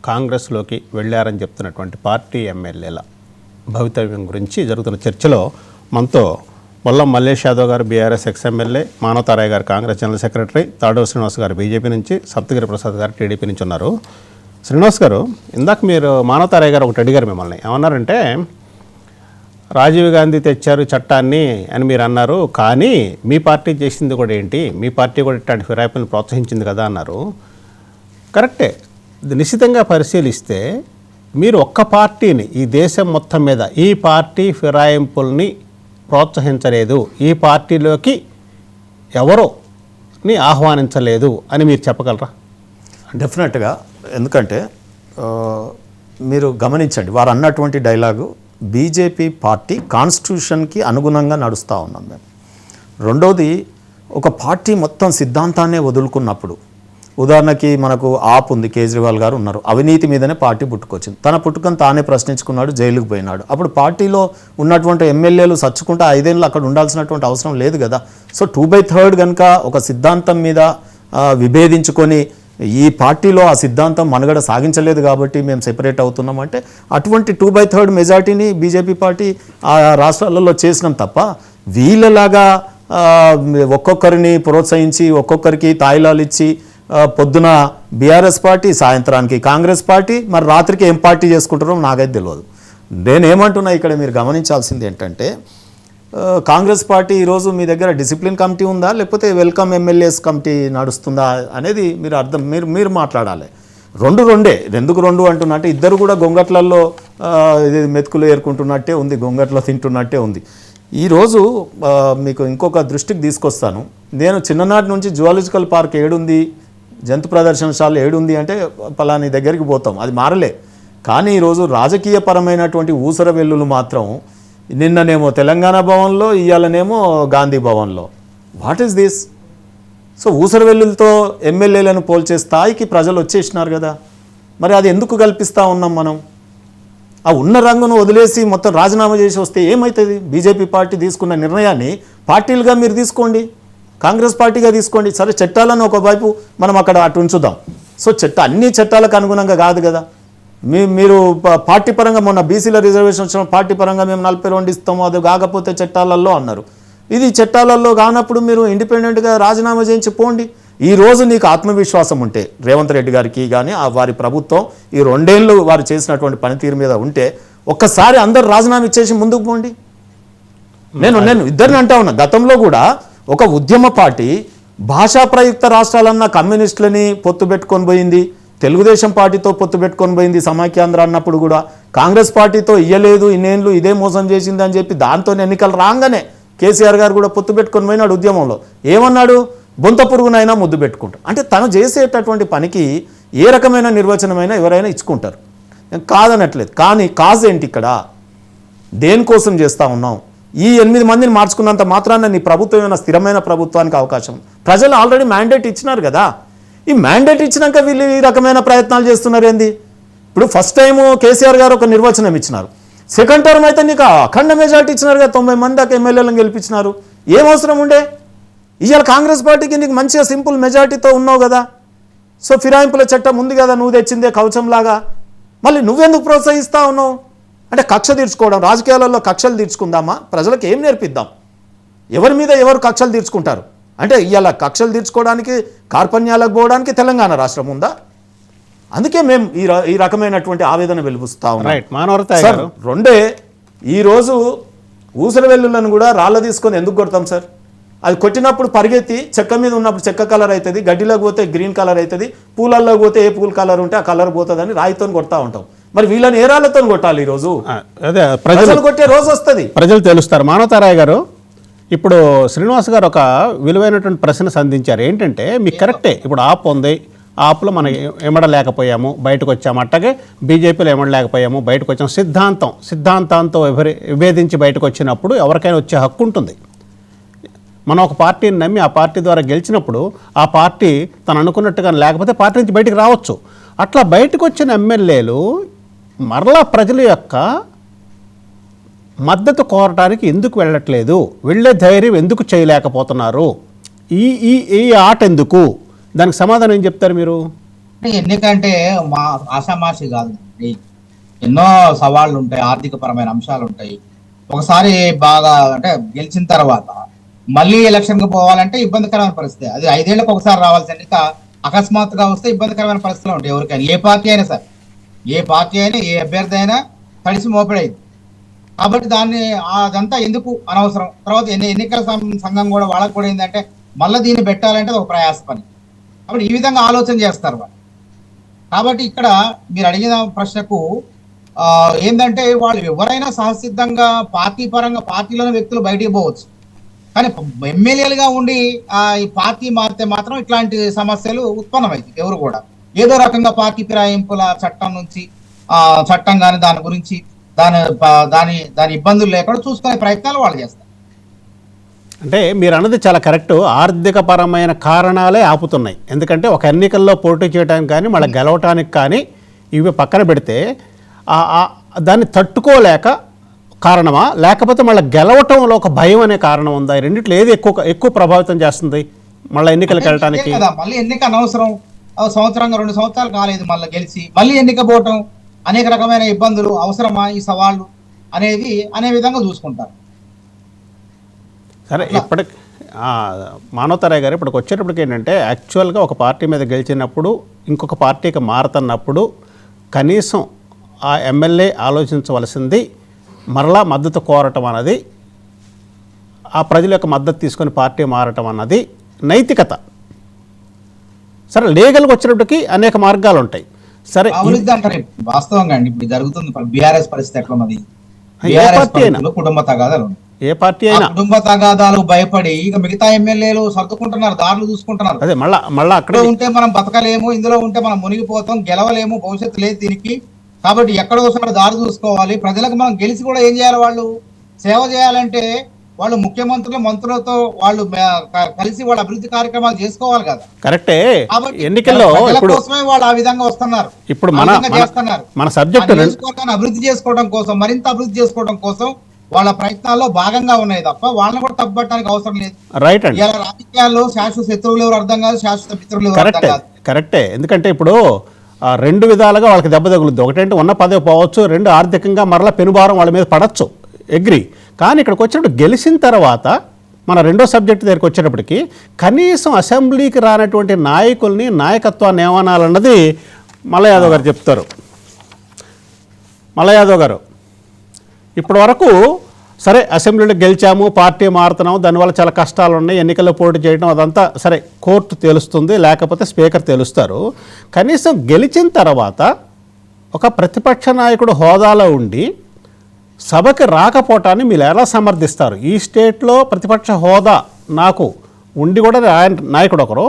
కాంగ్రెస్లోకి వెళ్ళారని చెప్తున్నటువంటి పార్టీ ఎమ్మెల్యేల భవితవ్యం గురించి జరుగుతున్న చర్చలో మనతో బొల్లం మల్లేష్ యాదవ్ గారు బీఆర్ఎస్ ఎక్స్ఎమ్మెల్యే, మానవతారాయ్ గారు కాంగ్రెస్ జనరల్ సెక్రటరీ, తాడవ శ్రీనివాస్ గారు బీజేపీ నుంచి, సప్తగిరి ప్రసాద్ గారు టీడీపీ నుంచి ఉన్నారు. శ్రీనివాస్ గారు, ఇందాక మీరు మానవతారాయ్ గారు ఒకటి అడిగారు మిమ్మల్ని. ఏమన్నారంటే రాజీవ్ గాంధీ తెచ్చారు చట్టాన్ని అని మీరు అన్నారు, కానీ మీ పార్టీ చేసింది కూడా ఏంటి, మీ పార్టీ కూడా ఇట్లాంటి ఫిరాయింపులను ప్రోత్సహించింది కదా అన్నారు. కరెక్టే. నిశ్చితంగా పరిశీలిస్తే మీరు ఒక్క పార్టీని ఈ దేశం మొత్తం మీద ఈ పార్టీ ఫిరాయింపుల్ని ప్రోత్సహించలేదు, ఈ పార్టీలోకి ఎవరోని ఆహ్వానించలేదు అని మీరు చెప్పగలరా? డెఫినెట్గా. ఎందుకంటే మీరు గమనించండి, వారు అన్నటువంటి డైలాగు బీజేపీ పార్టీ కాన్స్టిట్యూషన్కి అనుగుణంగా నడుస్తూ ఉన్నాం మేము. రెండోది, ఒక పార్టీ మొత్తం సిద్ధాంతాన్నే వదులుకున్నప్పుడు, ఉదాహరణకి మనకు ఆప్ ఉంది, కేజ్రీవాల్ గారు ఉన్నారు, అవినీతి మీదనే పార్టీ పుట్టుకొచ్చింది. తన పుట్టుకను తానే ప్రశ్నించుకున్నాడు, జైలుకు పోయినాడు. అప్పుడు పార్టీలో ఉన్నటువంటి ఎమ్మెల్యేలు సచ్చుకుంటే 5 ఏళ్ళు అక్కడ ఉండాల్సినటువంటి అవసరం లేదు కదా. సో 2/3 కనుక ఒక సిద్ధాంతం మీద విభేదించుకొని ఈ పార్టీలో ఆ సిద్ధాంతం మనుగడ సాగించలేదు కాబట్టి మేము సెపరేట్ అవుతున్నామంటే, అటువంటి 2/3 మెజార్టీని బీజేపీ పార్టీ ఆ రాష్ట్రాలలో చేసినాం తప్ప వీళ్ళలాగా ఒక్కొక్కరిని ప్రోత్సహించి ఒక్కొక్కరికి తాయిలాలు ఇచ్చి పొద్దున బీఆర్ఎస్ పార్టీ, సాయంత్రానికి కాంగ్రెస్ పార్టీ, మరి రాత్రికి ఏం పార్టీ చేసుకుంటారో నాకైతే తెలియదు. నేనేమంటున్నా ఇక్కడ మీరు గమనించాల్సింది ఏంటంటే, కాంగ్రెస్ పార్టీ ఈరోజు మీ దగ్గర డిసిప్లిన్ కమిటీ ఉందా, లేకపోతే వెల్కమ్ ఎమ్మెల్యేస్ కమిటీ నడుస్తుందా అనేది మీరు మాట్లాడాలి. రెండే. ఎందుకు రెండు అంటున్నా అంటే, ఇద్దరు కూడా గొంగట్లలో మెతుకులు ఏరుకుంటున్నట్టే ఉంది, గొంగట్లో తింటున్నట్టే ఉంది. ఈరోజు మీకు ఇంకొక దృష్టికి తీసుకొస్తాను. నేను చిన్ననాటి నుంచి జువాలజికల్ పార్క్ ఏడుంది, జంతు ప్రదర్శనశాల ఏడుంది అంటే పలాని దగ్గరికి పోతాం, అది మారలే. కానీ ఈరోజు రాజకీయపరమైనటువంటి ఊసర వెల్లులు మాత్రం నిన్ననేమో తెలంగాణ భవన్లో, ఇవాళనేమో గాంధీ భవన్లో. What is this? సో ఊసర వెల్లులతో ఎమ్మెల్యేలను పోల్చే స్థాయికి ప్రజలు వచ్చేసినారు కదా. మరి అది ఎందుకు కల్పిస్తూ ఉన్నాం మనం? ఆ ఉన్న రంగును వదిలేసి మొత్తం రాజీనామా చేసి వస్తే ఏమవుతుంది? బీజేపీ పార్టీ తీసుకున్న నిర్ణయాన్ని పార్టీలుగా మీరు తీసుకోండి, కాంగ్రెస్ పార్టీగా తీసుకోండి. సరే, చట్టాలను ఒకవైపు మనం అక్కడ అటు ఉంచుదాం. సో అన్ని చట్టాలకు అనుగుణంగా కాదు కదా. మీరు పార్టీ పరంగా మొన్న బీసీల రిజర్వేషన్ వచ్చిన పార్టీ పరంగా మేము 42 ఇస్తాము, అది కాకపోతే చట్టాలలో అన్నారు. ఇది చట్టాలలో కానప్పుడు మీరు ఇండిపెండెంట్గా రాజీనామా చేయించి పోండి. ఈరోజు నీకు ఆత్మవిశ్వాసం ఉంటే రేవంత్ రెడ్డి గారికి కానీ వారి ప్రభుత్వం ఈ 2 ఏళ్ళు వారు చేసినటువంటి పనితీరు మీద ఉంటే ఒక్కసారి అందరు రాజీనామా ఇచ్చేసి ముందుకు పోండి. నేను ఇద్దరిని అంటా ఉన్నా. గతంలో కూడా ఒక ఉద్యమ పార్టీ భాషా ప్రయుక్త రాష్ట్రాలన్న కమ్యూనిస్టులని పొత్తు పెట్టుకొని పోయింది, తెలుగుదేశం పార్టీతో పొత్తు పెట్టుకొని పోయింది సమాఖ్యాంధ్ర అన్నప్పుడు కూడా. కాంగ్రెస్ పార్టీతో ఇయ్యలేదు, ఇన్నేళ్ళు ఇదే మోసం చేసింది అని చెప్పి దాంతో ఎన్నికలు రాగానే కేసీఆర్ గారు కూడా పొత్తు పెట్టుకొని పోయినాడు ఉద్యమంలో. ఏమన్నాడు? బొంత పురుగునైనా ముద్దు పెట్టుకుంటారు. అంటే తను చేసేటటువంటి పనికి ఏ రకమైన నిర్వచనమైనా ఎవరైనా ఇచ్చుకుంటారు, కాదనట్లేదు. కానీ కాజ్ ఏంటి ఇక్కడ? దేనికోసం చేస్తూ ఉన్నాం? ఈ 8 మందిని మార్చుకున్నంత మాత్రాన నీ ప్రభుత్వం ఏమైనా స్థిరమైన ప్రభుత్వానికి అవకాశం? ప్రజలు ఆల్రెడీ మ్యాండేట్ ఇచ్చినారు కదా. ఈ మ్యాండేట్ ఇచ్చినాక వీళ్ళు ఈ రకమైన ప్రయత్నాలు చేస్తున్నారు ఏంది? ఇప్పుడు ఫస్ట్ టైము కేసీఆర్ గారు ఒక నిర్వచనం ఇచ్చినారు, సెకండ్ టర్మ్ అయితే నీకు అఖండ మెజార్టీ ఇచ్చినారు కదా, 90 మంది దాకా ఎమ్మెల్యేలను గెలిపించినారు. ఏం అవసరం ఉండే? ఇవాళ కాంగ్రెస్ పార్టీకి నీకు మంచిగా సింపుల్ మెజార్టీతో ఉన్నావు కదా. సో ఫిరాయింపుల చట్టం ఉంది కదా, నువ్వు తెచ్చిందే కవచంలాగా, మళ్ళీ నువ్వెందుకు ప్రోత్సహిస్తూ ఉన్నావు? అంటే కక్ష తీర్చుకోవడం, రాజకీయాలలో కక్షలు తీర్చుకుందామా? ప్రజలకు ఏం నేర్పిద్దాం? ఎవరి మీద ఎవరు కక్షలు తీర్చుకుంటారు? అంటే ఇవాళ కక్షలు తీర్చుకోవడానికి, కార్పణ్యాలకు పోవడానికి తెలంగాణ రాష్ట్రం ఉందా? అందుకే మేము ఈ రకమైనటువంటి ఆవేదన వెలుపుస్తా ఉన్నాం. రెండే, ఈరోజు ఊసర వెల్లులను కూడా రాళ్ళ తీసుకొని ఎందుకు కొడతాం సార్? అది కొట్టినప్పుడు పరిగెత్తి చెక్క మీద ఉన్నప్పుడు చెక్క కలర్ అవుతుంది, గడ్డిలోకి పోతే గ్రీన్ కలర్ అవుతుంది, పూలల్లోకి పోతే ఏ పూల కలర్ ఉంటే ఆ కలర్ పోతుందని రాయితో కొడతా ఉంటాం. మరి వీళ్ళని ఏ రాళ్లతో కొట్టాలి? ఈరోజు అదే ప్రజలు కొట్టే రోజు వస్తుంది, ప్రజలు తెలుస్తారు. మానవతారాయ్ గారు, ఇప్పుడు శ్రీనివాస్ గారు ఒక విలువైనటువంటి ప్రశ్న సంధించారు. ఏంటంటే మీకు కరెక్టే, ఇప్పుడు ఆప్ ఉంది, ఆప్లో మనం ఎమడలేకపోయాము, బయటకు వచ్చాము. అట్టగే బీజేపీలో ఎమడలేకపోయాము, బయటకు వచ్చాము. సిద్ధాంతంతో విభేదించి బయటకు వచ్చినప్పుడు ఎవరికైనా వచ్చే హక్కు ఉంటుంది. మనం ఒక పార్టీని నమ్మి ఆ పార్టీ ద్వారా గెలిచినప్పుడు ఆ పార్టీ తను అనుకున్నట్టుగా లేకపోతే పార్టీ నుంచి బయటకు రావచ్చు. అట్లా బయటకు వచ్చిన ఎమ్మెల్యేలు మరలా ప్రజల యొక్క మద్దతు కోరటానికి ఎందుకు వెళ్ళట్లేదు? వెళ్ళే ధైర్యం ఎందుకు చేయలేకపోతున్నారు? ఈ ఆట ఎందుకు? దానికి సమాధానం ఏం చెప్తారు మీరు? ఎన్నికంటే మా ఆషామాషి కాదు, ఎన్నో సవాళ్లు ఉంటాయి, ఆర్థిక పరమైన అంశాలు ఉంటాయి. ఒకసారి బాగా అంటే గెలిచిన తర్వాత మళ్ళీ ఎలక్షన్ కు పోవాలంటే ఇబ్బందికరమైన పరిస్థితి. అది 5 ఏళ్లకు ఒకసారి రావాల్సిన ఎన్నిక అకస్మాత్తుగా వస్తే ఇబ్బందికరమైన పరిస్థితులు ఉంటాయి ఎవరికైనా, ఏ పార్టీ అయినా సరే, ఏ పార్టీ అయినా ఏ అభ్యర్థి అయినా తడిసి మోపడైంది. కాబట్టి దాన్ని అదంతా ఎందుకు అనవసరం. తర్వాత ఎన్నికల సంఘం కూడా వాళ్ళకు కూడా ఏంటంటే మళ్ళీ దీన్ని పెట్టాలంటే అది ఒక ప్రయాస పని. కాబట్టి ఈ విధంగా ఆలోచన చేస్తారు వాళ్ళు. కాబట్టి ఇక్కడ మీరు అడిగిన ప్రశ్నకు ఏంటంటే వాళ్ళు ఎవరైనా సహసిద్ధంగా పార్టీ పరంగా పార్టీలోని వ్యక్తులు బయటికి పోవచ్చు, కానీ ఎమ్మెల్యేలుగా ఉండి ఈ పార్టీ మారితే మాత్రం ఇట్లాంటి సమస్యలు ఉత్పన్నమవుతాయి. ఎవరు కూడా ఏదో రకంగా పార్టీ ఫిరాయింపుల చట్టం నుంచి చట్టం కానీ దాని గురించి దాని ఇబ్బందులు లేకుండా చూసుకునే ప్రయత్నాలు వాళ్ళు చేస్తారు. అంటే మీరు అన్నది చాలా కరెక్టు. ఆర్థిక పరమైన కారణాలే ఆపుతున్నాయి. ఎందుకంటే ఒక ఎన్నికల్లో పోటీ చేయడానికి కానీ మళ్ళీ గెలవటానికి కానీ ఇవి పక్కన పెడితే దాన్ని తట్టుకోలేక కారణమా, లేకపోతే మళ్ళీ గెలవటంలో ఒక భయం అనే కారణం ఉందా? ఈ రెండిట్లో ఏది ఎక్కువ ప్రభావితం చేస్తుంది మళ్ళీ ఎన్నికలకు వెళ్ళడానికి? మళ్ళీ ఎన్నిక అనవసరం, సంవత్సరం 2 సంవత్సరాలు కాలేదు మళ్ళీ గెలిచి మళ్ళీ ఎన్నిక పోవటం, అనేక రకమైన ఇబ్బందులు అవసరమా ఈ సవాళ్ళు అనే విధంగా చూసుకుంటారు. సరే, ఇప్పటికి మానవతారాయ్ గారు ఇప్పటికి వచ్చేటప్పటికి ఏంటంటే యాక్చువల్గా ఒక పార్టీ మీద గెలిచినప్పుడు ఇంకొక పార్టీకి మారుతున్నప్పుడు కనీసం ఆ ఎమ్మెల్యే ఆలోచించవలసింది మరలా మద్దతు కోరటం అన్నది, ఆ ప్రజల యొక్క మద్దతు తీసుకొని పార్టీ మారటం అన్నది నైతికత. సరే, లీగల్గా వచ్చేటప్పటికి అనేక మార్గాలు ఉంటాయి. సరే, అభివృద్ధి అంటారు వాస్తవంగా అండి. ఇప్పుడు జరుగుతుంది బీఆర్ఎస్ పరిస్థితి ఎట్లా ఉన్నది, కుటుంబ తగాదాలు, ఏ పార్టీ అయినా కుటుంబ తగాదాలు భయపడి ఇక మిగతా ఎమ్మెల్యేలు సర్దుకుంటున్నారు, దారులు చూసుకుంటున్నారు. అదే మళ్ళా అక్కడ ఉంటే మనం బతకలేము, ఇందులో ఉంటే మనం మునిగిపోతాం, గెలవలేము, భవిష్యత్తు లేదు దీనికి. కాబట్టి ఎక్కడోసారి దారి చూసుకోవాలి. ప్రజలకు మనం గెలిచి కూడా ఏం చేయాలి, వాళ్ళు సేవ చేయాలంటే వాళ్ళు ముఖ్యమంత్రులు మంత్రులతో వాళ్ళు కలిసి వాళ్ళ అభివృద్ధి కార్యక్రమాలు చేసుకోవాలి కదా. కరెక్టే. ఎన్నికల్లో కోసమే వాళ్ళు ఆ విధంగా వస్తున్నారు, ఇప్పుడు చేస్తున్నారు. మన సబ్జెక్ట్ అభివృద్ధి చేసుకోవడం కోసం, మరింత అభివృద్ధి చేసుకోవడం కోసం వాళ్ళ ప్రయత్నాల్లో భాగంగా ఉన్నాయి తప్ప వాళ్ళని కూడా తప్పబట్టడానికి అవసరం లేదు. రైట్ అండి. ఇలా రాజకీయాల్లో శాశ్వత శత్రువులు ఎవరు అర్థం కాదు, శాశ్వత మిత్రులు ఎవరు అర్థం కాదు. కరెక్టే. ఎందుకంటే ఇప్పుడు 2 విధాలుగా వాళ్ళకి దెబ్బ తగులుద్ది. ఒకటంటే ఉన్న పదవి పోవచ్చు, 2 ఆర్థికంగా మరలా పెనుభారం వాళ్ళ మీద పడచ్చు, అగ్రి. కానీ ఇక్కడికి వచ్చినప్పుడు గెలిచిన తర్వాత మన రెండో సబ్జెక్ట్ దగ్గరికి వచ్చేటప్పటికి కనీసం అసెంబ్లీకి రానటువంటి నాయకుల్ని, నాయకత్వాన్ని ఏమనాలన్నది మల్ల యాదవ్ గారు చెప్తారు. మల్ల యాదవ్ గారు, ఇప్పటి వరకు సరే అసెంబ్లీలో గెలిచాము, పార్టీ మారుతున్నాము, దానివల్ల చాలా కష్టాలు ఉన్నాయి, ఎన్నికల్లో పోటీ చేయడం అదంతా సరే కోర్టు తెలుస్తుంది, లేకపోతే స్పీకర్ తెలుస్తారు. కనీసం గెలిచిన తర్వాత ఒక ప్రతిపక్ష నాయకుడు హోదాలో ఉండి సభకి రాకపోవటాన్ని మీరు ఎలా సమర్థిస్తారు? ఈ స్టేట్లో ప్రతిపక్ష హోదా నాకు ఉండి కూడా నాయకుడు ఒకరు,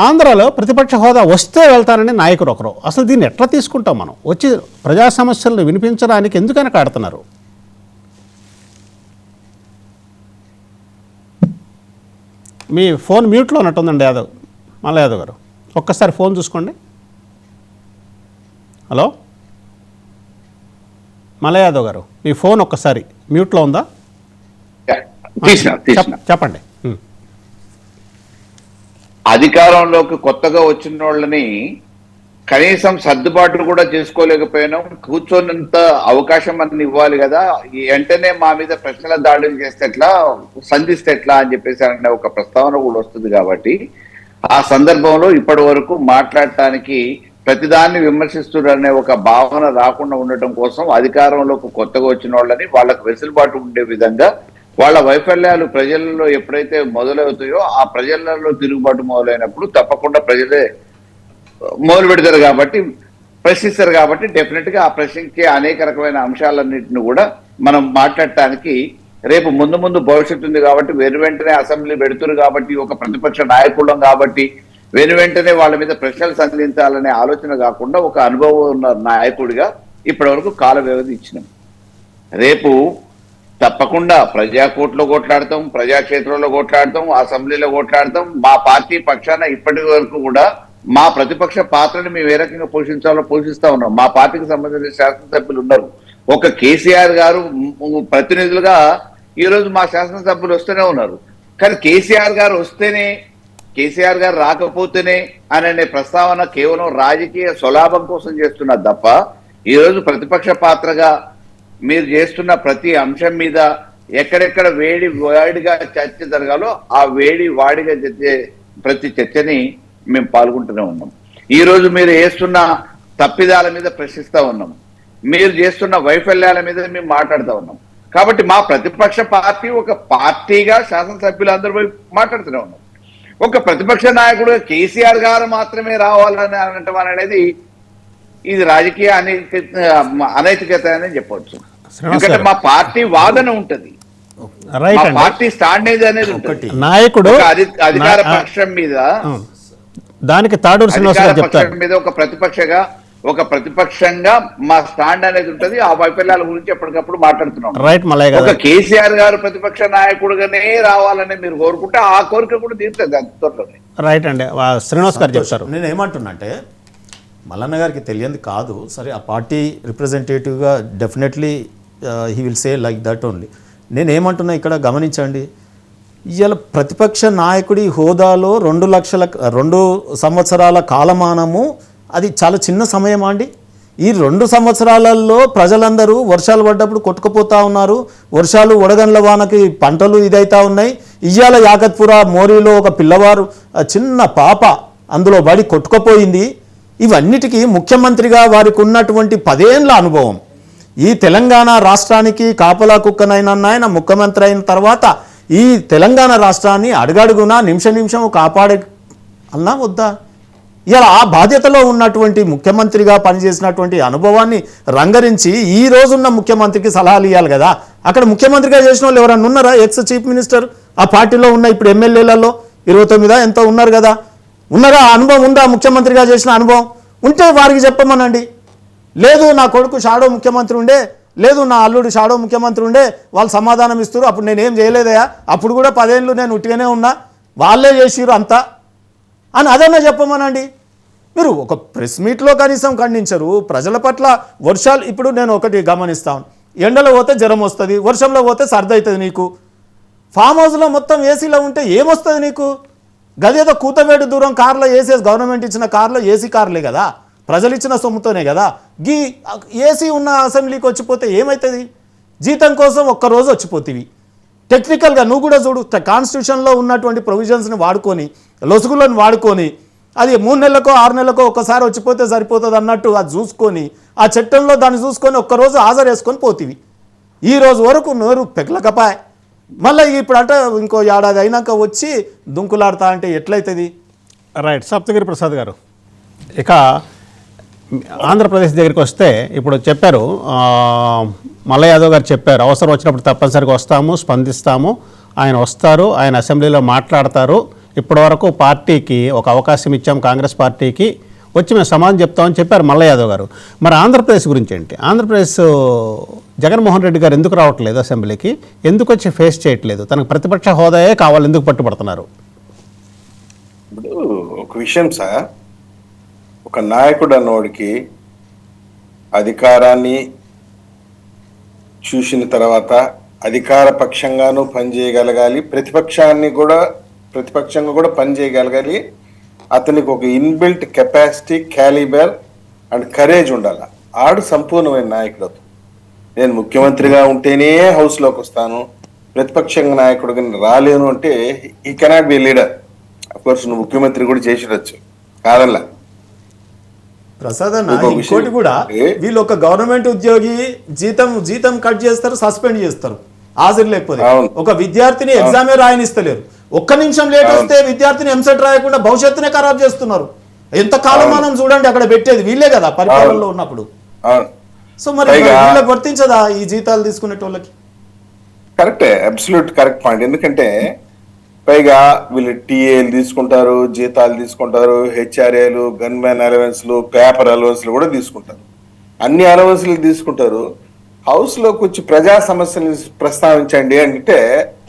ఆంధ్రాలో ప్రతిపక్ష హోదా వస్తే వెళ్తానని నాయకుడు ఒకరు. అసలు దీన్ని ఎట్లా తీసుకుంటాం మనం? వచ్చి ప్రజా సమస్యలను వినిపించడానికి ఎందుకని కాడుతున్నారు? మీ ఫోన్ మ్యూట్లో ఉన్నట్టుందండి మల్ల యాదవ్ గారు, ఒక్కసారి ఫోన్ చూసుకోండి. హలో మల్ల యాదవ్ గారు, మీ ఫోన్ ఒక్కసారి మ్యూట్లో ఉందా? చెప్పండి. అధికారంలోకి కొత్తగా వచ్చిన వాళ్ళని కనీసం సర్దుబాట్లు కూడా చేసుకోలేకపోయినాం. కూర్చోనంత అవకాశం మనం ఇవ్వాలి కదా, వెంటనే మా మీద ప్రశ్నల దాడులు చేస్తే ఎట్లా, సంధిస్తే ఎట్లా అని చెప్పేసి అనే ఒక ప్రస్తావన కూడా వస్తుంది. కాబట్టి ఆ సందర్భంలో ఇప్పటి వరకు మాట్లాడటానికి ప్రతిదాన్ని విమర్శిస్తున్నారనే ఒక భావన రాకుండా ఉండటం కోసం అధికారంలోకి కొత్తగా వచ్చిన వాళ్ళని వాళ్ళకు వెసులుబాటు ఉండే విధంగా వాళ్ళ వైఫల్యాలు ప్రజలలో ఎప్పుడైతే మొదలవుతాయో ఆ ప్రజలలో తిరుగుబాటు మొదలైనప్పుడు తప్పకుండా ప్రజలే మొదలు పెడతారు కాబట్టి, ప్రశ్నిస్తారు కాబట్టి డెఫినెట్ గా ఆ ప్రశ్నించే అనేక రకమైన అంశాలన్నింటిని కూడా మనం మాట్లాడటానికి రేపు ముందు భవిష్యత్తు ఉంది. కాబట్టి వెంటనే అసెంబ్లీ పెడుతున్నారు కాబట్టి, ఒక ప్రతిపక్ష నాయకులం కాబట్టి వెంటనే వాళ్ళ మీద ప్రశ్నలు సంధించాలనే ఆలోచన కాకుండా ఒక అనుభవం ఉన్న నాయకుడిగా ఇప్పటి వరకు కాల వ్యవధి ఇచ్చినాం. రేపు తప్పకుండా ప్రజాకోర్టులో కొట్లాడతాం, ప్రజాక్షేత్రంలో కొట్లాడతాం, అసెంబ్లీలో కొట్లాడతాం. మా పార్టీ పక్షాన ఇప్పటి వరకు కూడా మా ప్రతిపక్ష పాత్రని మేము ఏ రకంగా పోషిస్తా ఉన్నాం. మా పార్టీకి సంబంధించిన శాసనసభ్యులు ఉన్నారు. ఒక కేసీఆర్ గారు ప్రతినిధులుగా ఈరోజు మా శాసనసభ్యులు వస్తూనే ఉన్నారు. కానీ కేసీఆర్ గారు వస్తేనే కేసీఆర్ గారు రాకపోతేనే అనే ప్రస్తావన కేవలం రాజకీయ స్వలాభం కోసం చేస్తున్నారు తప్ప ఈరోజు ప్రతిపక్ష పాత్రగా మీరు చేస్తున్న ప్రతి అంశం మీద ఎక్కడెక్కడ వాడిగా చర్చ జరగాలో ఆ వాడిగా ప్రతి చర్చని మేము పాల్గొంటూనే ఉన్నాం. ఈ రోజు మీరు వేస్తున్న తప్పిదాల మీద ప్రశ్నిస్తా ఉన్నాం, మీరు చేస్తున్న వైఫల్యాల మీద మేము మాట్లాడుతూ ఉన్నాం. కాబట్టి మా ప్రతిపక్ష పార్టీ ఒక పార్టీగా శాసనసభ్యులందరూ మాట్లాడుతూనే ఉన్నాం. ఒక ప్రతిపక్ష నాయకుడు కేసీఆర్ గారు మాత్రమే రావాలని అనటం అనేది ఇది రాజకీయ అనైతికత అని చెప్పవచ్చు. ఎందుకంటే మా పార్టీ వాదన ఉంటది, మా పార్టీ స్టాండేజ్ అనేది ఉంటుంది. నాయకుడు అధికార పక్షం మీద దానికి తాడూరు శ్రీనివాసరావు చెప్తారు మీద ఒక ప్రతిపక్షంగా మా స్టాండ్ అనేది ఉంటది. ఆ వైఫల్యాల గురించి ఎప్పటికప్పుడు మాట్లాడుతున్నాం. రైట్ మల్లయ్య గారు, ఒక కేసీఆర్ గారు ప్రతిపక్ష నాయకుడుగానే రావాలని మీరు కోరుకుంటే ఆ కోరిక కూడా తీరుతుంది త్వరలోనే. రైట్ అండి, శ్రీనివాస్ గారు చెప్తారు. నేను ఏమంటున్నా అంటే మల్లన్న గారికి తెలియంది కాదు, సరే ఆ పార్టీ రిప్రజెంటేటివ్గా definitely he will say like that only. నేనేమంటున్నా ఇక్కడ గమనించండి, ఇవాళ ప్రతిపక్ష నాయకుడి హోదాలో 2 సంవత్సరాల కాలమానము అది చాలా చిన్న సమయమా అండి? ఈ 2 సంవత్సరాలలో ప్రజలందరూ వర్షాలు పడ్డప్పుడు కొట్టుకుపోతూ ఉన్నారు, వర్షాలు వడగండ్ల వానకి పంటలు ఇదైతా ఉన్నాయి. ఇవాళ యాకత్పుర మోరీలో ఒక పిల్లవారు చిన్న పాప అందులో పడి కొట్టుకుపోయింది. ఇవన్నిటికీ ముఖ్యమంత్రిగా వారికి ఉన్నటువంటి 10 ఏళ్ల అనుభవం, ఈ తెలంగాణ రాష్ట్రానికి కాపలా కుక్కనైన ఆయన ముఖ్యమంత్రి అయిన తర్వాత ఈ తెలంగాణ రాష్ట్రాన్ని అడుగడుగునా నిమిషం కాపాడే అన్నా వద్దా? ఇలా ఆ బాధ్యతలో ఉన్నటువంటి ముఖ్యమంత్రిగా పనిచేసినటువంటి అనుభవాన్ని రంగరించి ఈ రోజున్న ముఖ్యమంత్రికి సలహాలు ఇవ్వాలి కదా. అక్కడ ముఖ్యమంత్రిగా చేసిన వాళ్ళు ఎవరన్నా ఉన్నారా? ఎక్స్ చీఫ్ మినిస్టర్ ఆ పార్టీలో ఉన్న ఇప్పుడు ఎమ్మెల్యేలలో 29 ఎంతో ఉన్నారు కదా, ఉన్నారా? అనుభవం ఉందా? ముఖ్యమంత్రిగా చేసిన అనుభవం ఉంటే వారికి చెప్పమనండి. లేదు నా కొడుకు షాడో ముఖ్యమంత్రి ఉండే, లేదు నా అల్లుడు షాడో ముఖ్యమంత్రి ఉండే, వాళ్ళు సమాధానం ఇస్తారు, అప్పుడు నేనేం చేయలేదయా, అప్పుడు కూడా 10 ఏళ్ళు నేను ఉట్టిగానే ఉన్నా, వాళ్ళే చేసిరు అంతా అని అదన్నా చెప్పమనండి. మీరు ఒక ప్రెస్ మీట్లో కనీసం ఖండించరు. ప్రజల పట్ల వర్షాలు ఇప్పుడు నేను ఒకటి గమనిస్తాను, ఎండలో పోతే జ్వరం వస్తుంది, వర్షంలో పోతే సర్ది అవుతుంది. నీకు ఫామ్ హౌస్లో మొత్తం ఏసీలో ఉంటే ఏమొస్తుంది నీకు? గదేదో కూతవేడు దూరం కార్లో ఏసీ, గవర్నమెంట్ ఇచ్చిన కార్లో ఏసీ కార్లే కదా, ప్రజలు ఇచ్చిన సొమ్ముతోనే కదా. ఏసీ ఉన్న అసెంబ్లీకి వచ్చిపోతే ఏమవుతుంది? జీతం కోసం ఒక్కరోజు వచ్చిపోతీవి. టెక్నికల్గా నువ్వు కూడా చూడు, కాన్స్టిట్యూషన్లో ఉన్నటువంటి ప్రొవిజన్స్ని వాడుకొని, లొసుగులను వాడుకొని, అది 3 నెలలకో 6 నెలలకో ఒక్కసారి వచ్చిపోతే సరిపోతుంది అన్నట్టు అది చూసుకొని, ఆ చట్టంలో దాన్ని చూసుకొని ఒక్కరోజు హాజరు వేసుకొని పోతీవి. ఈ రోజు వరకు నోరు పెగలకపాయ్, మళ్ళీ ఇప్పుడు అంటే ఇంకో ఏడాది అయినాక వచ్చి దుంకులాడతా అంటే ఎట్లయితుంది? రైట్, సప్తగిరి ప్రసాద్ గారు, ఇక ఆంధ్రప్రదేశ్ దగ్గరికి వస్తే ఇప్పుడు చెప్పారు, మల్లయ్య యాదవ్ గారు చెప్పారు, అవసరం వచ్చినప్పుడు తప్పనిసరిగా వస్తాము, స్పందిస్తాము, ఆయన వస్తారు, ఆయన అసెంబ్లీలో మాట్లాడతారు. ఇప్పటివరకు పార్టీకి ఒక అవకాశం ఇచ్చాం, కాంగ్రెస్ పార్టీకి వచ్చి మేము సమాధానం చెప్తామని చెప్పారు మల్లయ్య యాదవ్ గారు. మరి ఆంధ్రప్రదేశ్ గురించి ఏంటి? ఆంధ్రప్రదేశ్ జగన్మోహన్ రెడ్డి గారు ఎందుకు రావట్లేదు అసెంబ్లీకి? ఎందుకు వచ్చి ఫేస్ చేయట్లేదు? తనకు ప్రతిపక్ష హోదాయే కావాలి, ఎందుకు పట్టుబడుతున్నారు? ఇప్పుడు ఒక విషయం సార్, ఒక నాయకుడు అన్నోడికి అధికారాన్ని చూసిన తర్వాత అధికార పక్షంగానూ పనిచేయగలగాలి, ప్రతిపక్షంగా కూడా పనిచేయగలగాలి. అతనికి ఒక inbuilt capacity, calibre and courage ఉండాలి. ఆడు సంపూర్ణమైన నాయకుడు. నేను ముఖ్యమంత్రిగా ఉంటేనే హౌస్లోకి వస్తాను, ప్రతిపక్ష నాయకుడిగా రాలేను అంటే ఈ కెనాట్ బి లీడర్. అఫ్కోర్స్ నువ్వు ముఖ్యమంత్రి కూడా చేసిరచ్చు, కాదల్లా. ప్రసాద్ అన్న, ఇంకోటి కూడా, వీళ్ళు ఒక గవర్నమెంట్ ఉద్యోగి జీతం కట్ చేస్తారు, సస్పెండ్ చేస్తారు హాజరు లేకపోతే. ఒక విద్యార్థిని ఎగ్జామే రాయనిస్తలేరు, ఒక్క నిమిషం లేట్ వస్తే విద్యార్థిని ఎంసెట్ రాయకుండా భవిష్యత్తునే ఖరాబ్ చేస్తున్నారు. ఎంత కాలమానం చూడండి అక్కడ పెట్టేది వీళ్ళే కదా పరిపాలనలో ఉన్నప్పుడు. సో మరి వీళ్ళకి వర్తించదా ఈ జీతాలు తీసుకునేటోళ్ళకి? కరెక్టే, అబ్సల్యూట్ కరెక్ట్ పాయింట్. ఎందుకంటే పైగా వీళ్ళు టీఏలు తీసుకుంటారు, జీతాలు తీసుకుంటారు, హెచ్ఆర్ఏలు, గన్మ్యాన్ అలవెన్స్లు, పేపర్ అలవెన్స్లు కూడా తీసుకుంటారు. అన్ని అలవెన్స్లు తీసుకుంటారు. హౌస్లోకి వచ్చి ప్రజా సమస్యలు ప్రస్తావించండి అంటే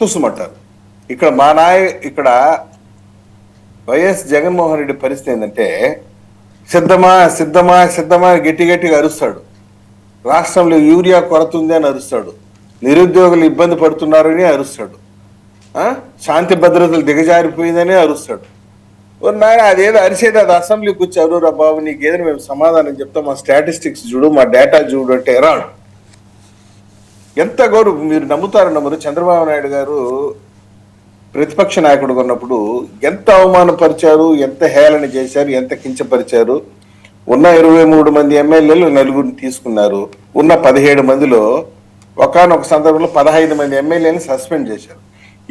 తుసుమంటారు. ఇక్కడ వైఎస్ జగన్మోహన్ రెడ్డి పరిస్థితి ఏంటంటే, సిద్ధమా గట్టిగా అరుస్తాడు. రాష్ట్రంలో యూరియా కొరత ఉంది అని అరుస్తాడు, నిరుద్యోగులు ఇబ్బంది పడుతున్నారని అరుస్తాడు, శాంతి భద్రతలు దిగజారిపోయిందని అరుస్తాడు. ఓ నాయన అదేదో అరిసేది అది అసెంబ్లీకి వచ్చి అరువురా బాబు నీకు ఏదైనా మేము సమాధానం చెప్తాం, మా స్టాటిస్టిక్స్ చూడు, మా డేటా చూడు అంటే రాడు. ఎంత గౌరవం, మీరు నమ్ముతారు నమ్మరు, చంద్రబాబు నాయుడు గారు ప్రతిపక్ష నాయకుడుగా ఉన్నప్పుడు ఎంత అవమానపరిచారు, ఎంత హేళన చేశారు, ఎంత కించపరిచారు. ఉన్న 23 మంది ఎమ్మెల్యేలు 4 తీసుకున్నారు. ఉన్న 17 మందిలో ఒకానొక సందర్భంలో 15 మంది ఎమ్మెల్యేని సస్పెండ్ చేశారు.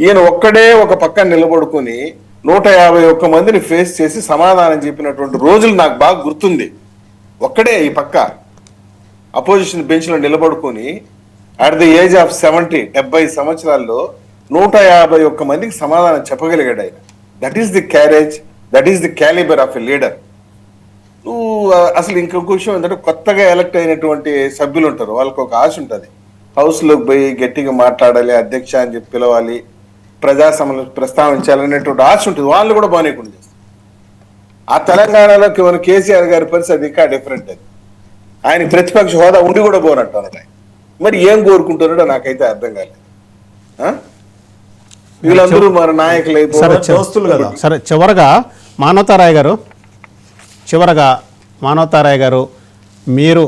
ఈయన ఒక్కడే ఒక పక్కన నిలబడుకుని 151 మందిని ఫేస్ చేసి సమాధానం చెప్పినటువంటి రోజులు నాకు బాగా గుర్తుంది. ఒక్కడే ఈ పక్క అపోజిషన్ బెంచ్ లో నిలబడుకుని అట్ ది ఏజ్ ఆఫ్ 70 సంవత్సరాల్లో 151 మందికి సమాధానం చెప్పగలిగాడు ఆయన. That is the carriage, that is the calibre of a leader. నువ్వు అసలు ఇంకొక విషయం ఏంటంటే, కొత్తగా ఎలక్ట్ అయినటువంటి సభ్యులు ఉంటారు, వాళ్ళకి ఒక ఆశ ఉంటుంది, హౌస్లోకి పోయి గట్టిగా మాట్లాడాలి, అధ్యక్ష అని చెప్పి పిలవాలి, ప్రజా సమస్యలు ప్రస్తావించాలనేటువంటి ఆశ ఉంటుంది. వాళ్ళు కూడా బాగానేకుండా చేస్తారు. ఆ తెలంగాణలోకి మన కేసీఆర్ గారి పరిస్థితి ఇంకా డిఫరెంట్. అది ఆయన ప్రతిపక్ష హోదా ఉండి కూడా పోనట్టు అన్నాడు ఆయన. మరి ఏం కోరుకుంటున్నాడో నాకైతే అర్థం కాలేదు. వీళ్ళందరూ మన నాయకులు దోస్తులు కదా. సరే, చివరగా మానవతారాయ్ గారు మీరు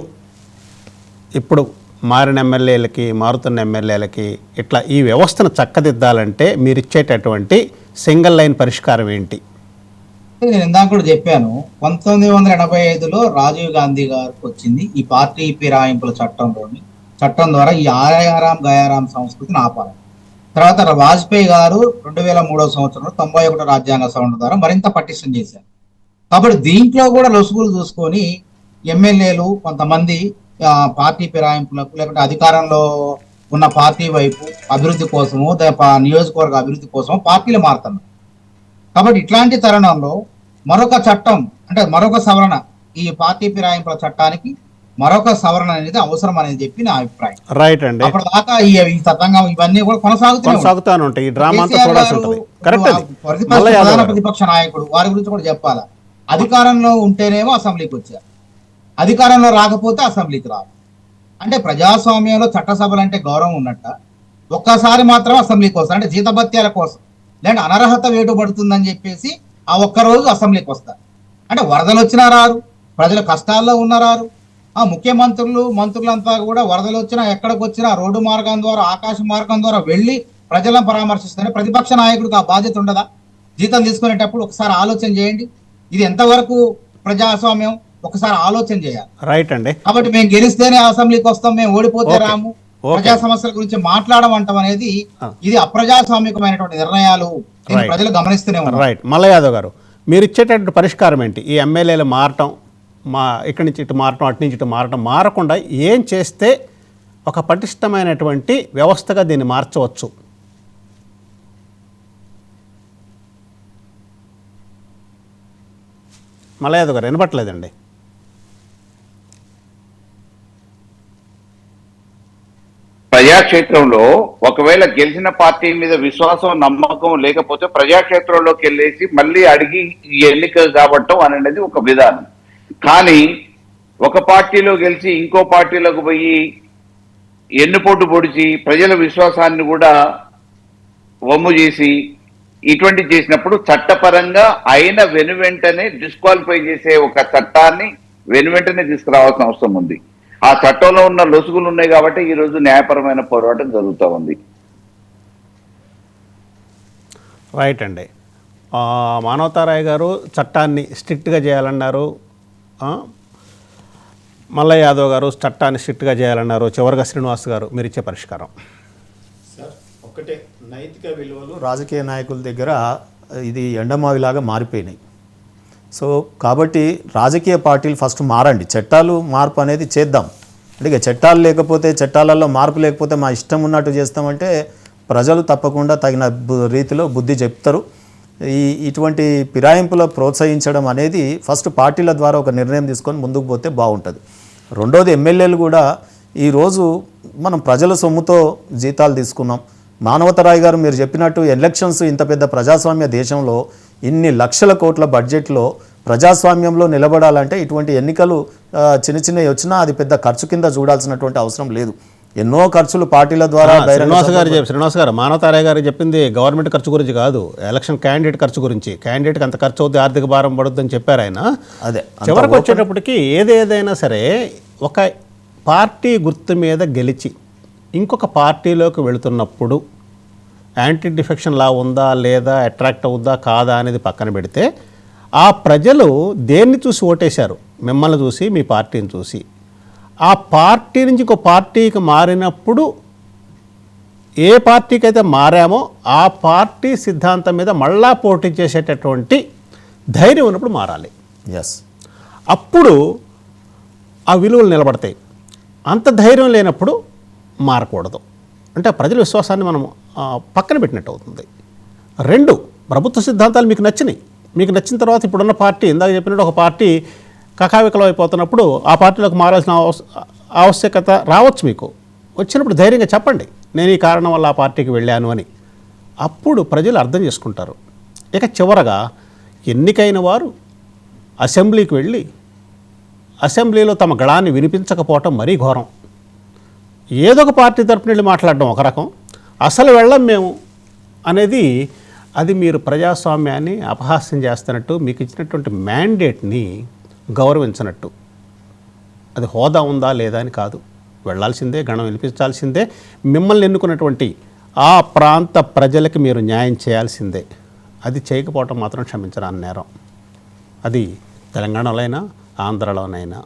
ఇప్పుడు మారుతున్న ఎమ్మెల్యేలకి ఇట్లా ఈ వ్యవస్థను చక్కదిద్దాలంటే మీరు ఇచ్చేటటువంటి సింగిల్ లైన్ పరిష్కారం ఏంటి? నేను ఇందాక కూడా చెప్పాను, 1985లో రాజీవ్ గాంధీ గారికి వచ్చింది ఈ పార్టీ ఫిరాయింపుల చట్టం ద్వారా ఈ ఆయారాం గయారాం సంస్కృతిని ఆపాలి. తర్వాత వాజ్పేయి గారు 2003 సంవత్సరంలో 91 రాజ్యాంగ సవరణ ద్వారా మరింత పటిష్టం చేశారు. కాబట్టి దీంట్లో కూడా లొసుగులు చూసుకొని ఎమ్మెల్యేలు కొంతమంది పార్టీ ఫిరాయింపులకు లేకుంటే అధికారంలో ఉన్న పార్టీ వైపు అభివృద్ధి కోసము, నియోజకవర్గ అభివృద్ధి కోసము పార్టీలు మారుతున్నారు. కాబట్టి ఇట్లాంటి తరుణంలో మరొక చట్టం అంటే మరొక సవరణ, ఈ పార్టీ ఫిరాయింపుల చట్టానికి మరొక సవరణ అనేది అవసరం అనేది చెప్పి నా అభిప్రాయం. రైట్ అండి. అప్పటిదాకా ఈ తతంగం ఇవన్నీ కూడా కొనసాగుతూనే ఉంటాయి. ఈ డ్రామా అంతా చూడాల్సి ఉంటుంది. కరెక్ట్. ప్రధాన ప్రతిపక్ష నాయకుడు వారి గురించి కూడా చెప్పాలా. అధికారంలో ఉంటేనేమో అసెంబ్లీకి వచ్చారు, అధికారంలో రాకపోతే అసెంబ్లీకి రాదు. అంటే ప్రజాస్వామ్యంలో చట్టసభలు అంటే గౌరవం ఉన్నట్ట, ఒక్కసారి మాత్రం అసెంబ్లీకి వస్తారు. అంటే జీతభత్యాల కోసం లేదంటే అనర్హత వేటు పడుతుందని చెప్పేసి ఆ ఒక్కరోజు అసెంబ్లీకి వస్తారు. అంటే వరదలు వచ్చినా రారు, ప్రజల కష్టాల్లో ఉన్నరారు. ఆ మంత్రులంతా కూడా వరదలు వచ్చినా ఎక్కడికి వచ్చినా రోడ్డు మార్గం ద్వారా ఆకాశ మార్గం ద్వారా వెళ్ళి ప్రజలను పరామర్శిస్తారు. ప్రతిపక్ష నాయకుడికి ఆ బాధ్యత ఉండదా? జీతం తీసుకునేటప్పుడు ఒకసారి ఆలోచన చేయండి, ఇది ఎంతవరకు ప్రజాస్వామ్యం ఒకసారి ఆలోచన చేయాలి. రైట్ అండి. కాబట్టి మేము గెలిస్తేనే అసెంబ్లీకి వస్తాం, మేము ఓడిపోతే రాము, ప్రజా సమస్యల గురించి మాట్లాడమంటాం అనేది ఇది అప్రజాస్వామికమైనటువంటి నిర్ణయాలు, ప్రజలు గమనిస్తూనే ఉన్నారు. రైట్. మల్ల యాదవ్ గారు, మీరు ఇచ్చేటటువంటి పరిష్కారం ఏంటి? ఈ ఎమ్మెల్యేలు మారటం, ఇక్కడి నుంచి ఇటు మారటం, అటు నుంచి ఇటు మారటం మారకుండా ఏం చేస్తే ఒక పటిష్టమైనటువంటి వ్యవస్థగా దీన్ని మార్చవచ్చు? మల్ల యాదవ్ గారు వినపట్లేదండి. ప్రజాక్షేత్రంలో ఒకవేళ గెలిచిన పార్టీ మీద విశ్వాసం నమ్మకం లేకపోతే ప్రజాక్షేత్రంలోకి వెళ్ళేసి మళ్ళీ అడిగి ఈ ఎన్నిక కాబట్టం అనేది ఒక విధానం. కానీ ఒక పార్టీలో గెలిచి ఇంకో పార్టీలోకి పోయి ఎన్నుపోటు పొడిచి ప్రజల విశ్వాసాన్ని కూడా వమ్ము చేసి ఇటువంటి చేసినప్పుడు చట్టపరంగా అయిన వెనువెంటనే డిస్క్వాలిఫై చేసే ఒక చట్టాన్ని వెనువెంటనే తీసుకురావాల్సిన అవసరం ఉంది. ఆ చట్టంలో ఉన్న లొసుగులు ఉన్నాయి కాబట్టి ఈ రోజు న్యాయపరమైన పోరాటం జరుగుతూ ఉంది. రైట్ అండి. మానవతారాయ్ గారు చట్టాన్ని స్ట్రిక్ట్గా చేయాలన్నారు, మల్ల యాదవ్ గారు చట్టాన్ని స్ట్రిక్ట్గా చేయాలన్నారు. చివరిగా శ్రీనివాస్ గారు మీరు ఇచ్చే పరిష్కారం? సార్, ఒకటే, నైతిక విలువలు రాజకీయ నాయకుల దగ్గర ఇది ఎండమావిలాగా మారిపోయినాయి. సో కాబట్టి రాజకీయ పార్టీలు ఫస్ట్ మారండి, చట్టాలు మార్పు అనేది చేద్దాం. అంటే ఇక చట్టాలు లేకపోతే, చట్టాలలో మార్పు లేకపోతే మా ఇష్టం ఉన్నట్టు చేస్తామంటే ప్రజలు తప్పకుండా తగిన రీతిలో బుద్ధి చెప్తారు. ఇటువంటి ఫిరాయింపులు ప్రోత్సహించడం అనేది ఫస్ట్ పార్టీల ద్వారా ఒక నిర్ణయం తీసుకొని ముందుకు పోతే బాగుంటుంది. రెండోది, ఎమ్మెల్యేలు కూడా ఈరోజు మనం ప్రజల సొమ్ముతో జీతాలు తీసుకున్నాం. మానవతారాయ్ గారు మీరు చెప్పినట్టు ఎలక్షన్స్ ఇంత పెద్ద ప్రజాస్వామ్య దేశంలో ఇన్ని లక్షల కోట్ల బడ్జెట్లో ప్రజాస్వామ్యంలో నిలబడాలంటే ఇటువంటి ఎన్నికలు చిన్న చిన్నవి వచ్చినా అది పెద్ద ఖర్చు కింద చూడాల్సినటువంటి అవసరం లేదు. ఎన్నో ఖర్చులు పార్టీల ద్వారా శ్రీనివాస్ గారు మానవతారయ్య గారు చెప్పింది గవర్నమెంట్ ఖర్చు గురించి కాదు, ఎలక్షన్ క్యాండిడేట్ ఖర్చు గురించి. క్యాండిడేట్కి అంత ఖర్చు అవుతుంది, ఆర్థిక భారం పడుతుందని చెప్పారు ఆయన. అదే చివరికి వచ్చేటప్పటికి ఏదేదైనా సరే ఒక పార్టీ గుర్తు మీద గెలిచి ఇంకొక పార్టీలోకి వెళుతున్నప్పుడు యాంటీ డిఫెక్షన్ లా ఉందా లేదా, అట్రాక్ట్ అవుద్దా కాదా అనేది పక్కన పెడితే ఆ ప్రజలు దేన్ని చూసి ఓటేశారు? మిమ్మల్ని చూసి, మీ పార్టీని చూసి. ఆ పార్టీ నుంచి ఇంకో పార్టీకి మారినప్పుడు ఏ పార్టీకి అయితే మారామో ఆ పార్టీ సిద్ధాంతం మీద మళ్ళా పోటీ చేసేటటువంటి ధైర్యం ఉన్నప్పుడు మారాలి. ఎస్, అప్పుడు ఆ విలువలు నిలబడతాయి. అంత ధైర్యం లేనప్పుడు మారకూడదు. అంటే ప్రజల విశ్వాసాన్ని మనం పక్కన పెట్టినట్టు అవుతుంది. 2, ప్రభుత్వ సిద్ధాంతాలు మీకు నచ్చినాయి. మీకు నచ్చిన తర్వాత ఇప్పుడున్న పార్టీ, ఇందాక చెప్పినట్టు ఒక పార్టీ కకావికలం అయిపోతున్నప్పుడు ఆ పార్టీలోకి మారాల్సిన ఆవశ్యకత రావచ్చు. మీకు వచ్చినప్పుడు ధైర్యంగా చెప్పండి, నేను ఈ కారణం వల్ల ఆ పార్టీకి వెళ్ళాను అని. అప్పుడు ప్రజలు అర్థం చేసుకుంటారు. ఇక చివరగా ఎన్నికైన వారు అసెంబ్లీకి వెళ్ళి అసెంబ్లీలో తమ గళాన్ని వినిపించకపోవటం మరీ ఘోరం. ఏదో ఒక పార్టీ తరపున వెళ్ళి మాట్లాడడం ఒక రకం, అసలు వెళ్ళం మేము అనేది అది మీరు ప్రజాస్వామ్యాన్ని అపహాస్యం చేస్తున్నట్టు, మీకు ఇచ్చినటువంటి మ్యాండేట్ని గౌరవించినట్టు. అది హోదా ఉందా లేదా అని కాదు, వెళ్ళాల్సిందే, గణం వినిపించాల్సిందే. మిమ్మల్ని ఎన్నుకున్నటువంటి ఆ ప్రాంత ప్రజలకి మీరు న్యాయం చేయాల్సిందే. అది చేయకపోవటం మాత్రం క్షమించరాని నేరం. అది తెలంగాణలోనైనా ఆంధ్రలోనైనా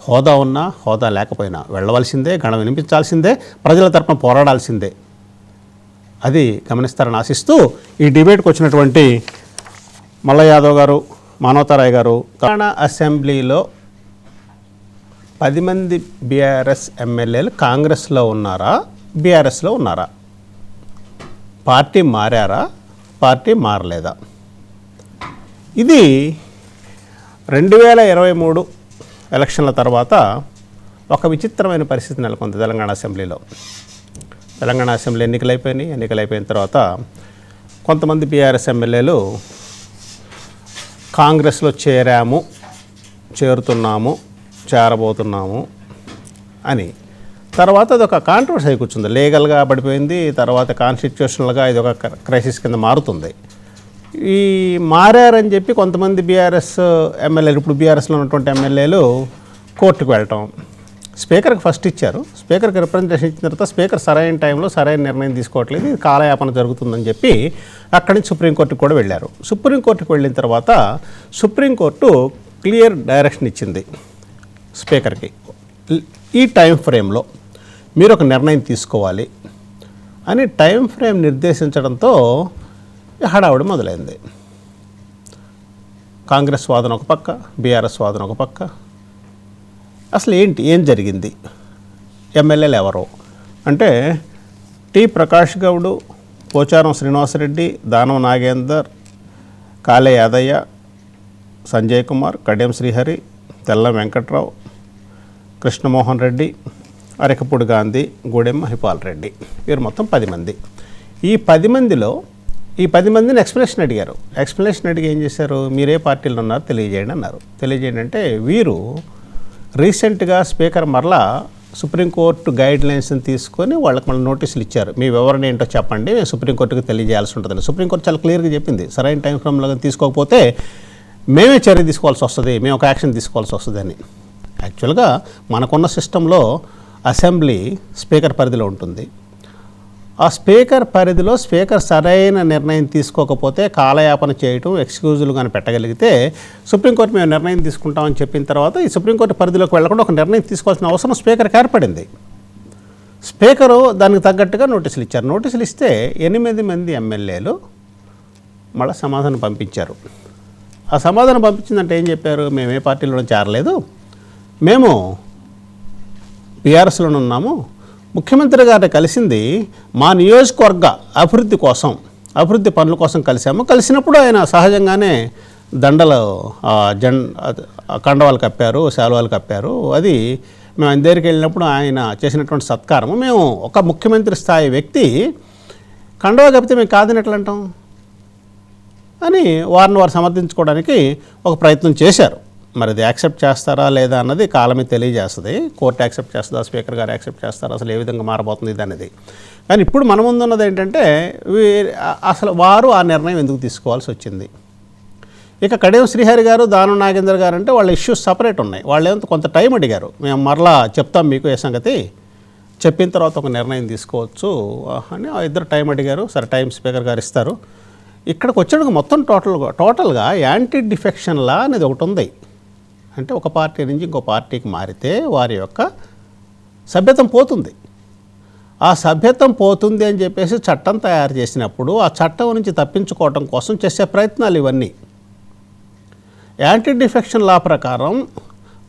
హోదా ఉన్నా హోదా లేకపోయినా వెళ్ళవలసిందే, గణం వినిపించాల్సిందే, ప్రజల తరపున పోరాడాల్సిందే. అది గమనిస్తారని ఆశిస్తూ ఈ డిబేట్కి వచ్చినటువంటి మల్ల యాదవ్ గారు, మానవతారాయ్ గారు, తెలంగాణ అసెంబ్లీలో 10 మంది బీఆర్ఎస్ ఎమ్మెల్యేలు కాంగ్రెస్లో ఉన్నారా, బీఆర్ఎస్లో ఉన్నారా? పార్టీ మారారా, పార్టీ మారలేదా? ఇది 2023 ఎలక్షన్ల తర్వాత ఒక విచిత్రమైన పరిస్థితి నెలకొంది తెలంగాణ అసెంబ్లీలో. తెలంగాణ అసెంబ్లీ ఎన్నికలైపోయిన తర్వాత కొంతమంది బీఆర్ఎస్ ఎమ్మెల్యేలు కాంగ్రెస్లో చేరుతున్నాము, చేరబోతున్నాము అని. తర్వాత అది ఒక కాంట్రవర్సీ అయి కూర్చుంది, లీగల్గా పడిపోయింది. తర్వాత కాన్స్టిట్యూషనల్గా ఇది ఒక క్రైసిస్ కింద మారుతుంది. ఈ మారారని చెప్పి కొంతమంది బీఆర్ఎస్ ఎమ్మెల్యేలు, ఇప్పుడు బీఆర్ఎస్లో ఉన్నటువంటి ఎమ్మెల్యేలు కోర్టుకు వెళ్ళటం. స్పీకర్కి ఫస్ట్ ఇచ్చారు, స్పీకర్కి రిప్రజెంటేషన్ ఇచ్చిన తర్వాత స్పీకర్ సరైన టైంలో సరైన నిర్ణయం తీసుకోవట్లేదు, ఇది కాలయాపన జరుగుతుందని చెప్పి అక్కడి నుంచి సుప్రీంకోర్టుకు కూడా వెళ్ళారు. సుప్రీంకోర్టుకు వెళ్ళిన తర్వాత సుప్రీంకోర్టు క్లియర్ డైరెక్షన్ ఇచ్చింది స్పీకర్కి, ఈ టైం ఫ్రేమ్లో మీరు ఒక నిర్ణయం తీసుకోవాలి అని టైం ఫ్రేమ్ నిర్దేశించడంతో హడావుడి మొదలైంది. కాంగ్రెస్ వాదన ఒక పక్క, బీఆర్ఎస్ వాదన ఒక పక్క. అసలు ఏం జరిగింది? ఎమ్మెల్యేలు ఎవరు అంటే టి ప్రకాష్ గౌడ్, పోచారం శ్రీనివాసరెడ్డి, దానం నాగేందర్, కాళే యాదయ్య, సంజయ్ కుమార్, కడియం శ్రీహరి, తెల్ల వెంకట్రావు, కృష్ణమోహన్ రెడ్డి, అరకపూడి గాంధీ, గూడెం మహిపాల్ రెడ్డి. వీరు మొత్తం 10 మంది. ఈ 10 మందిలో ఈ 10 మందిని ఎక్స్ప్లెనేషన్ అడిగారు. ఎక్స్ప్లెనేషన్ అడిగి ఏం చేశారు? మీరే పార్టీలో ఉన్నారు తెలియజేయండి అన్నారు. తెలియజేయండి అంటే వీరు రీసెంట్గా స్పీకర్ మరలా సుప్రీంకోర్టు గైడ్ లైన్స్ని తీసుకొని వాళ్ళకి మళ్ళీ నోటీసులు ఇచ్చారు. మీ వివరణ ఏంటో చెప్పండి, నేను సుప్రీంకోర్టుకి తెలియజేయాల్సి ఉంటుందని. సుప్రీంకోర్టు చాలా క్లియర్గా చెప్పింది, సరైన టైం ఫ్రేమ్లో తీసుకోకపోతే మేమే చర్య తీసుకోవాల్సి వస్తుంది, మేము ఒక యాక్షన్ తీసుకోవాల్సి వస్తుంది అని. యాక్చువల్గా మనకున్న సిస్టంలో అసెంబ్లీ స్పీకర్ పరిధిలో ఉంటుంది. ఆ స్పీకర్ పరిధిలో స్పీకర్ సరైన నిర్ణయం తీసుకోకపోతే కాలయాపన చేయటం, ఎక్స్క్యూజులు కానీ పెట్టగలిగితే సుప్రీంకోర్టు మేము నిర్ణయం తీసుకుంటామని చెప్పిన తర్వాత ఈ సుప్రీంకోర్టు పరిధిలోకి వెళ్లకుండా ఒక నిర్ణయం తీసుకోవాల్సిన అవసరం స్పీకర్కి ఏర్పడింది. స్పీకరు దానికి తగ్గట్టుగా నోటీసులు ఇచ్చారు. నోటీసులు ఇస్తే 8 మంది ఎమ్మెల్యేలు మళ్ళీ సమాధానం పంపించారు. ఆ సమాధానం పంపించిందంటే ఏం చెప్పారు? మేము ఏ పార్టీలోనూ చేరలేదు, మేము బీఆర్ఎస్లోనే ఉన్నాము, ముఖ్యమంత్రి గారిని కలిసింది మా నియోజకవర్గ అభివృద్ధి కోసం, అభివృద్ధి పనుల కోసం కలిసాము. కలిసినప్పుడు ఆయన సహజంగానే దండలు కండవాలు కప్పారు, శాలువాలు కప్పారు. అది మేము ఆయన దగ్గరికి వెళ్ళినప్పుడు ఆయన చేసినటువంటి సత్కారము. మేము ఒక ముఖ్యమంత్రి స్థాయి వ్యక్తి కండవా కప్పితే మేము కాదని ఎట్లా అంటాం అని వారిని వారు సమర్థించుకోవడానికి ఒక ప్రయత్నం చేశారు. మరి అది యాక్సెప్ట్ చేస్తారా లేదా అన్నది కాలమే తెలియజేస్తుంది. కోర్టు యాక్సెప్ట్ చేస్తుందా, స్పీకర్ గారు యాక్సెప్ట్ చేస్తారా, అసలు ఏ విధంగా మారబోతుంది ఇది అనేది. కానీ ఇప్పుడు మన ముందున్నది ఏంటంటే అసలు వారు ఆ నిర్ణయం ఎందుకు తీసుకోవాల్సి వచ్చింది. ఇక కడియం శ్రీహరి గారు, దానం నాగేంద్ర గారు అంటే వాళ్ళ ఇష్యూస్ సపరేట్ ఉన్నాయి. వాళ్ళు ఏమంత కొంత టైం అడిగారు, మేము మరలా చెప్తాం మీకు ఏ సంగతి, చెప్పిన తర్వాత ఒక నిర్ణయం తీసుకోవచ్చు అని ఆ ఇద్దరు టైం అడిగారు. సరే టైం స్పీకర్ గారు ఇస్తారు. ఇక్కడికి వచ్చాడు మొత్తం టోటల్గా యాంటీ డిఫెక్షన్ లా అనేది ఒకటి ఉంది. అంటే ఒక పార్టీ నుంచి ఇంకో పార్టీకి మారితే వారి యొక్క సభ్యత్వం పోతుంది. ఆ సభ్యత్వం పోతుంది అని చెప్పేసి చట్టం తయారు చేసినప్పుడు ఆ చట్టం నుంచి తప్పించుకోవడం కోసం చేసే ప్రయత్నాలు ఇవన్నీ. యాంటీ డిఫెక్షన్ లా ప్రకారం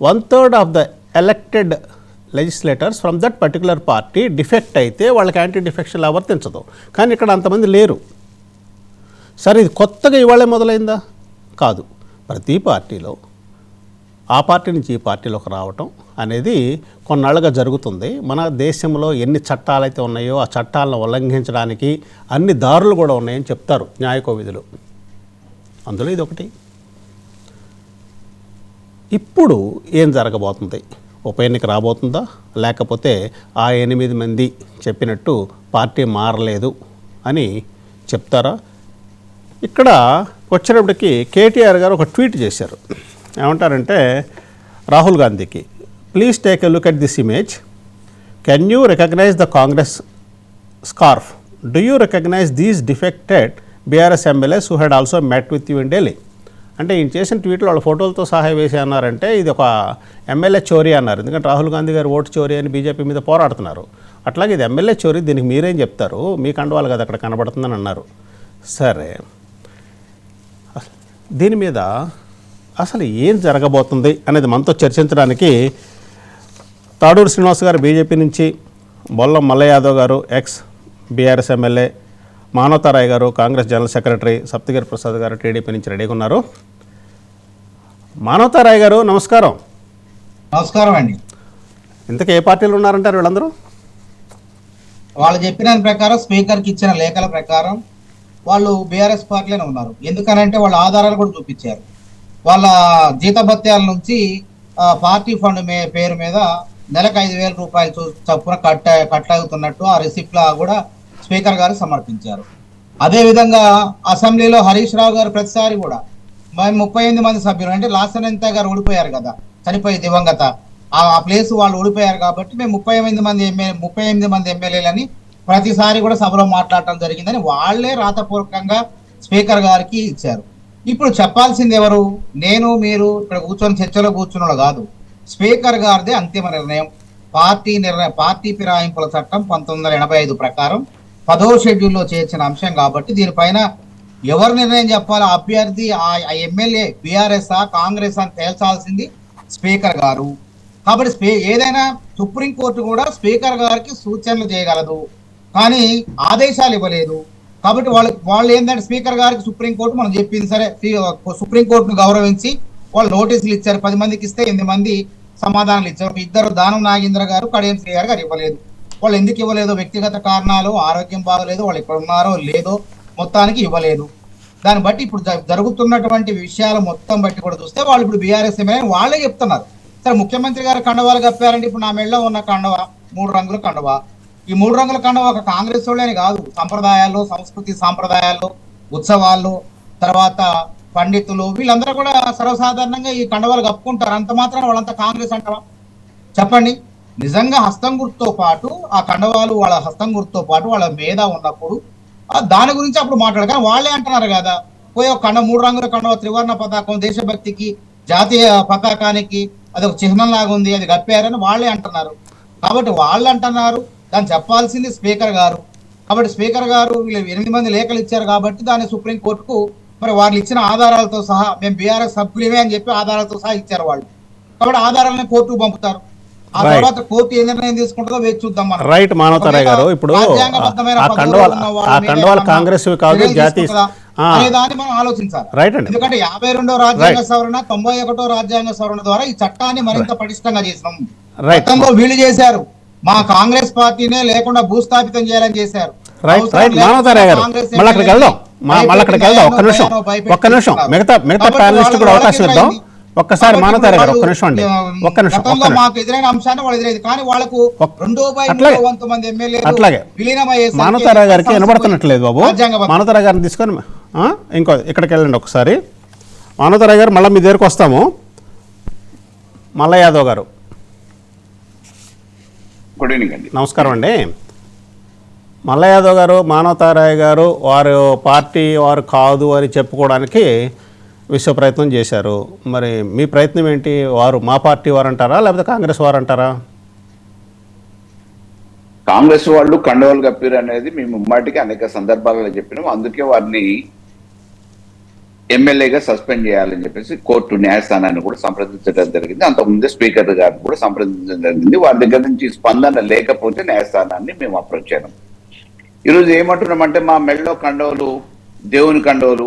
1/3 of the elected legislators from that particular party defect అయితే వాళ్ళకి యాంటీ డిఫెక్షన్ లా వర్తించదు. కానీ ఇక్కడ అంతమంది లేరు. సరే ఇది కొత్తగా ఇవాళే మొదలైందా? కాదు. ప్రతి పార్టీలో ఆ పార్టీ నుంచి ఈ పార్టీలోకి రావటం అనేది కొన్నాళ్ళుగా జరుగుతుంది. మన దేశంలో ఎన్ని చట్టాలు అయితే ఉన్నాయో ఆ చట్టాలను ఉల్లంఘించడానికి అన్ని దారులు కూడా ఉన్నాయని చెప్తారు న్యాయకోవిధులు. అందులో ఇది ఒకటి. ఇప్పుడు ఏం జరగబోతుంది? ఉప ఎన్నిక రాబోతుందా, లేకపోతే ఆ 8 మంది చెప్పినట్టు పార్టీ మారలేదు అని చెప్తారా? ఇక్కడ వచ్చేటప్పటికి కేటీఆర్ గారు ఒక ట్వీట్ చేశారు. ఏమంటారంటే రాహుల్ గాంధీకి, please take a look at this image, can you recognise the Congress scarf, do you recognise these defected BRS MLAs who had also met with you in Delhi. అంటే ఈయన చేసిన ట్వీట్లో వాళ్ళ ఫోటోలతో సహా వేసి అన్నారంటే ఇది ఒక ఎమ్మెల్యే చోరీ అన్నారు. ఎందుకంటే రాహుల్ గాంధీ గారు ఓటు చోరీ అని బీజేపీ మీద పోరాడుతున్నారు. అట్లాగే ఇది ఎమ్మెల్యే చోరీ, దీనికి మీరేం చెప్తారు, మీ కండువాలు కదా అక్కడ కనబడుతుందని అన్నారు. సరే, దీని మీద అసలు ఏం జరగబోతుంది అనేది మనతో చర్చించడానికి తాడూరు శ్రీనివాస్ గారు బీజేపీ నుంచి, బొల్లం మల్ల యాదవ్ గారు ఎక్స్ బీఆర్ఎస్ ఎమ్మెల్యే, మానవతారాయ్ గారు కాంగ్రెస్ జనరల్ సెక్రటరీ, సప్తగిరి ప్రసాద్ గారు టీడీపీ నుంచి రెడీగా ఉన్నారు. మానవతారాయ్ గారు నమస్కారం. నమస్కారం అండి. ఇంతకీ ఏ పార్టీలు ఉన్నారంటారు వీళ్ళందరూ? వాళ్ళు చెప్పిన ప్రకారం, స్పీకర్కి ఇచ్చిన లేఖల ప్రకారం వాళ్ళు బీఆర్ఎస్ పార్టీలోనే ఉన్నారు. ఎందుకనంటే వాళ్ళ ఆధారాలు కూడా చూపించారు. వాళ్ళ జీతభత్యాల నుంచి పార్టీ ఫండ్ పేరు మీద నెలకు 5,000 రూపాయలు చొప్పున కట్టవుతున్నట్టు ఆ రిసిప్ట్ లా కూడా స్పీకర్ గారు సమర్పించారు. అదే విధంగా అసెంబ్లీలో హరీష్ రావు గారు ప్రతిసారి కూడా మేము 38 మంది సభ్యులు, అంటే లాసనంతా గారు ఓడిపోయారు కదా, చనిపోయి దివంగత, ఆ ప్లేస్ వాళ్ళు ఓడిపోయారు కాబట్టి మేము 38 మంది ఎమ్మెల్యేలని ప్రతిసారి కూడా సభలో మాట్లాడటం జరిగిందని వాళ్ళే రాతపూర్వకంగా స్పీకర్ గారికి ఇచ్చారు. ఇప్పుడు చెప్పాల్సింది ఎవరు? నేను, మీరు ఇక్కడ కూర్చొని చర్చలో కూర్చున్న కాదు, స్పీకర్ గారిదే అంతిమ నిర్ణయం. పార్టీ ఫిరాయింపుల చట్టం 1985 ప్రకారం 10వ షెడ్యూల్లో చేర్చిన అంశం కాబట్టి దీనిపైన ఎవరు నిర్ణయం చెప్పాలో అభ్యర్థి ఆ ఎమ్మెల్యే బీఆర్ఎస్ కాంగ్రెస్ అని తేల్చాల్సింది స్పీకర్ గారు. కాబట్టి ఏదైనా సుప్రీంకోర్టు కూడా స్పీకర్ గారికి సూచనలు చేయగలదు, కానీ ఆదేశాలు ఇవ్వలేదు. కాబట్టి వాళ్ళు ఏంటంటే స్పీకర్ గారికి సుప్రీంకోర్టు మనం చెప్పింది సరే, సుప్రీంకోర్టును గౌరవించి వాళ్ళు నోటీసులు ఇచ్చారు. 10 మందికి ఇస్తే 8 మంది సమాధానాలు ఇచ్చారు. 2 దానం నాగేంద్ర గారు, కడియం శ్రీహరి గారు ఇవ్వలేదు. వాళ్ళు ఎందుకు ఇవ్వలేదో వ్యక్తిగత కారణాలు, ఆరోగ్యం బాగలేదు, వాళ్ళు ఎక్కడ ఉన్నారో లేదో మొత్తానికి ఇవ్వలేదు. దాన్ని బట్టి ఇప్పుడు జరుగుతున్నటువంటి విషయాలు మొత్తం బట్టి కూడా చూస్తే వాళ్ళు ఇప్పుడు బీఆర్ఎస్ ఎమ్మెల్యే వాళ్ళే చెప్తున్నారు. సరే, ముఖ్యమంత్రి గారు కండవాలు కప్పారంటే ఇప్పుడు నా మెడలో ఉన్న కండవ 3 రంగుల కండవ. ఈ 3 రంగుల కండవ ఒక కాంగ్రెస్ వాళ్ళని కాదు, సంప్రదాయాల్లో, సంస్కృతి సాంప్రదాయాల్లో, ఉత్సవాల్లో, తర్వాత పండితులు వీళ్ళందరూ కూడా సర్వసాధారణంగా ఈ కండవాలు కప్పుకుంటారు. అంత మాత్రం వాళ్ళంతా కాంగ్రెస్ అంటారా? చెప్పండి. నిజంగా హస్తం గుర్తుతో పాటు ఆ కండవాలు వాళ్ళ హస్తం గుర్తుతో పాటు వాళ్ళ మీద ఉన్నప్పుడు దాని గురించి అప్పుడు మాట్లాడు. కానీ వాళ్ళే అంటున్నారు కదా, పోయి ఒక 3 రంగుల కండవ, త్రివర్ణ పతాకం, దేశభక్తికి, జాతీయ పతాకానికి అది ఒక చిహ్నం లాగా ఉంది, అది కప్పారని వాళ్ళే అంటున్నారు. కాబట్టి వాళ్ళు అంటున్నారు, దాన్ని చెప్పాల్సింది స్పీకర్ గారు. కాబట్టి స్పీకర్ గారు వీళ్ళు 8 మంది లేఖలు ఇచ్చారు కాబట్టి దాన్ని సుప్రీంకోర్టుకు మరి వాళ్ళు ఇచ్చిన ఆధారాలతో సహా, మేము బీఆర్ఎస్ సభ్యులమే అని చెప్పి ఆధారాలతో సహా ఇచ్చారు వాళ్ళు. కాబట్టి ఆధారాలను కోర్టుకు పంపుతారు. ఆ తర్వాత కోర్టు ఏ నిర్ణయం తీసుకుంటుందో వేచి చూద్దాం మనం. రైట్ మానవతారాయ్ గారు, ఇప్పుడు ఆ కండవాల కాంగ్రెస్ కాదు జాతీయ అనేదాన్ని మనం ఆలోచించాలి. రైట్ అండి. ఎందుకంటే 52వ రాజ్యాంగ సవరణ, 91వ రాజ్యాంగ సవరణ ద్వారా ఈ చట్టాన్ని మరింత పటిష్టంగా చేసినాం. గతంలో వీళ్ళు చేశారు, మా కాంగ్రెస్ పార్టీనే లేకుండా భూస్థాపితం చేయాలని చేశారు. మానవతారాయ్ గారు మళ్ళీ అక్కడికి వెళ్దాం. ఒక్క నిమిషం మిగతా ప్యానలిస్ట్ కూడా అవకాశం ఇద్దాం. ఒక్కసారి కాబట్టి మానతారా గారు, వాళ్ళు, ఒక్క నిమిషం అండి, ఒక్క నిమిషం, గతంలో ఒక్క నిమిషం. మాకు ఎదురైన అంశాన్ని వాళ్ళు ఎదురైంది, కానీ వాళ్ళకు అట్లాగే 2/3 మంది ఎమ్మెల్యేలు అట్లాగే విలీనమయ్యేసరికి మానతారా గారికి సమస్య వినబడుతున్నట్లేదు బాబు. రాజ్యాంగబద్ధ- మానతారా గారిని తీసుకొని ఇంకో ఇక్కడికి వెళ్ళండి ఒకసారి. మానతారా గారు మళ్ళీ మీ దగ్గరకు వస్తాము. మల్ల యాదవ్ గారు గుడ్ ఈవినింగ్ అండి. నమస్కారం అండి. మల్ల యాదవ్ గారు, మానవతారాయ్ గారు వారు పార్టీ వారు కాదు అని చెప్పుకోవడానికి విశ్వ ప్రయత్నం చేశారు. మరి మీ ప్రయత్నం ఏంటి? వారు మా పార్టీ వారు అంటారా లేకపోతే కాంగ్రెస్ వారు అంటారా? కాంగ్రెస్ వాళ్ళు కండవాలు కప్పారు అనేది మేము ముమ్మాటికి అనేక సందర్భాలలో చెప్పినాం. అందుకే వారిని ఎమ్మెల్యేగా సస్పెండ్ చేయాలని చెప్పేసి కోర్టు న్యాయస్థానాన్ని కూడా సంప్రదించడం జరిగింది. అంతకుముందే స్పీకర్ గారిని కూడా సంప్రదించడం జరిగింది. వారి దగ్గర నుంచి స్పందన లేకపోతే న్యాయస్థానాన్ని మేము అప్రోచ్ చేయడం. ఈరోజు ఏమంటున్నామంటే మా మెడలో కండవలు దేవుని కండవలు,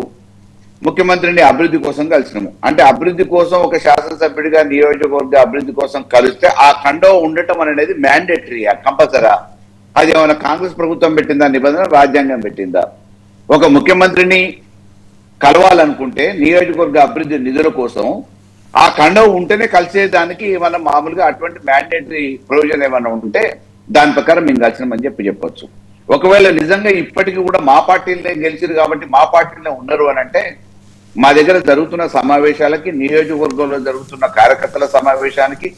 ముఖ్యమంత్రిని అభివృద్ధి కోసం కలిసినాము అంటే అభివృద్ధి కోసం ఒక శాసనసభ్యుడిగా నియోజకవర్గ అభివృద్ధి కోసం కలిస్తే ఆ కండవ ఉండటం అనేది మ్యాండేటరీ, కంపల్సరా? అది ఏమైనా కాంగ్రెస్ ప్రభుత్వం పెట్టిందా నిబంధన, రాజ్యాంగం పెట్టిందా? ఒక ముఖ్యమంత్రిని కలవాలనుకుంటే నియోజకవర్గ అభివృద్ధి నిధుల కోసం ఆ కండవ ఉంటేనే కలిసేదానికి ఏమన్నా మామూలుగా అటువంటి మ్యాండేటరీ ప్రొవిజన్ ఏమన్నా ఉంటే దాని ప్రకారం మేము కలిసినామని చెప్పొచ్చు. ఒకవేళ నిజంగా ఇప్పటికీ కూడా మా పార్టీలనే గెలిచారు కాబట్టి మా పార్టీలో ఉన్నారు అని అంటే మా దగ్గర జరుగుతున్న సమావేశాలకి, నియోజకవర్గంలో జరుగుతున్న కార్యకర్తల సమావేశానికి,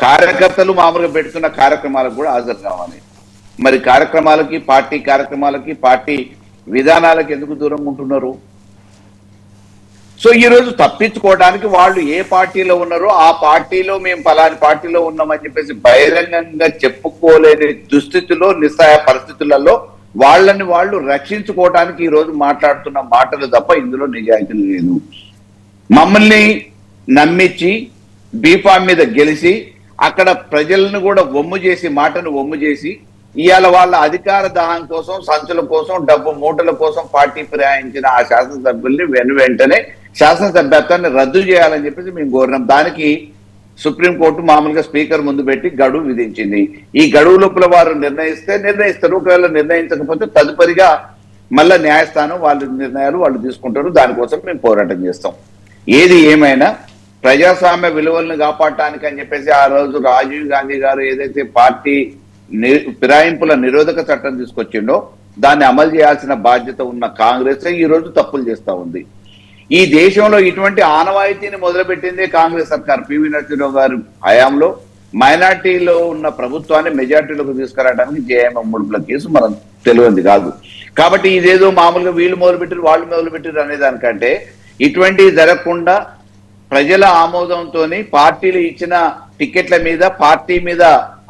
కార్యకర్తలు మామూలుగా పెడుతున్న కార్యక్రమాలకు కూడా హాజరు కావాలి. మరి కార్యక్రమాలకి, పార్టీ కార్యక్రమాలకి, పార్టీ విధానాలకు ఎందుకు దూరంగా ఉంటున్నారు? సో ఈ రోజు తప్పించుకోవడానికి వాళ్ళు ఏ పార్టీలో ఉన్నారో ఆ పార్టీలో మేము పలాని పార్టీలో ఉన్నామని చెప్పేసి బహిరంగంగా చెప్పుకోలేని దుస్థితిలో, నిస్సహాయ పరిస్థితులలో వాళ్ళని వాళ్ళు రక్షించుకోవడానికి ఈ రోజు మాట్లాడుతున్న మాటలు తప్ప ఇందులో నిజాయితీ లేదు. మమ్మల్ని నమ్మించి బీఫామ్ మీద గెలిచి అక్కడ ప్రజలను కూడా ఒమ్ము చేసి, మాటను ఒమ్ము చేసి ఇవాళ వాళ్ళ అధికార దాహం కోసం, సంచుల కోసం, డబ్బు మూటల కోసం పార్టీ ఫిరాయించిన ఆ శాసనసభ్యుల్ని వెంటనే శాసనసభ్యత్వాన్ని రద్దు చేయాలని చెప్పేసి మేము కోరినాం. దానికి సుప్రీంకోర్టు మామూలుగా స్పీకర్ ముందు పెట్టి గడువు విధించింది. ఈ గడువు లోపల వారు నిర్ణయిస్తారు. ఒకవేళ నిర్ణయించకపోతే తదుపరిగా మళ్ళా న్యాయస్థానం వాళ్ళ నిర్ణయాలు వాళ్ళు తీసుకుంటారు. దానికోసం మేము పోరాటం చేస్తాం. ఏది ఏమైనా ప్రజాస్వామ్య విలువలను కాపాడటానికి అని చెప్పేసి ఆ రోజు రాజీవ్ గాంధీ గారు ఏదైతే పార్టీ ఫిరాయింపుల నిరోధక చట్టం తీసుకొచ్చిండో దాన్ని అమలు చేయాల్సిన బాధ్యత ఉన్న కాంగ్రెస్ ఈ రోజు తప్పులు చేస్తా ఉంది. ఈ దేశంలో ఇటువంటి ఆనవాయితీని మొదలుపెట్టిందే కాంగ్రెస్ సర్కార్. పివి నరసింహరావు గారి హయాంలో మైనార్టీలో ఉన్న ప్రభుత్వాన్ని మెజార్టీలోకి తీసుకురావడానికి జేఎంఎం ముడుపుల కేసు మనం తెలియంది కాదు. కాబట్టి ఇదేదో మామూలుగా వీళ్ళు మొదలుపెట్టారు, వాళ్ళు మొదలుపెట్టారు అనే దానికంటే ఇటువంటివి జరగకుండా ప్రజల ఆమోదంతో, పార్టీలు ఇచ్చిన టికెట్ల మీద, పార్టీ మీద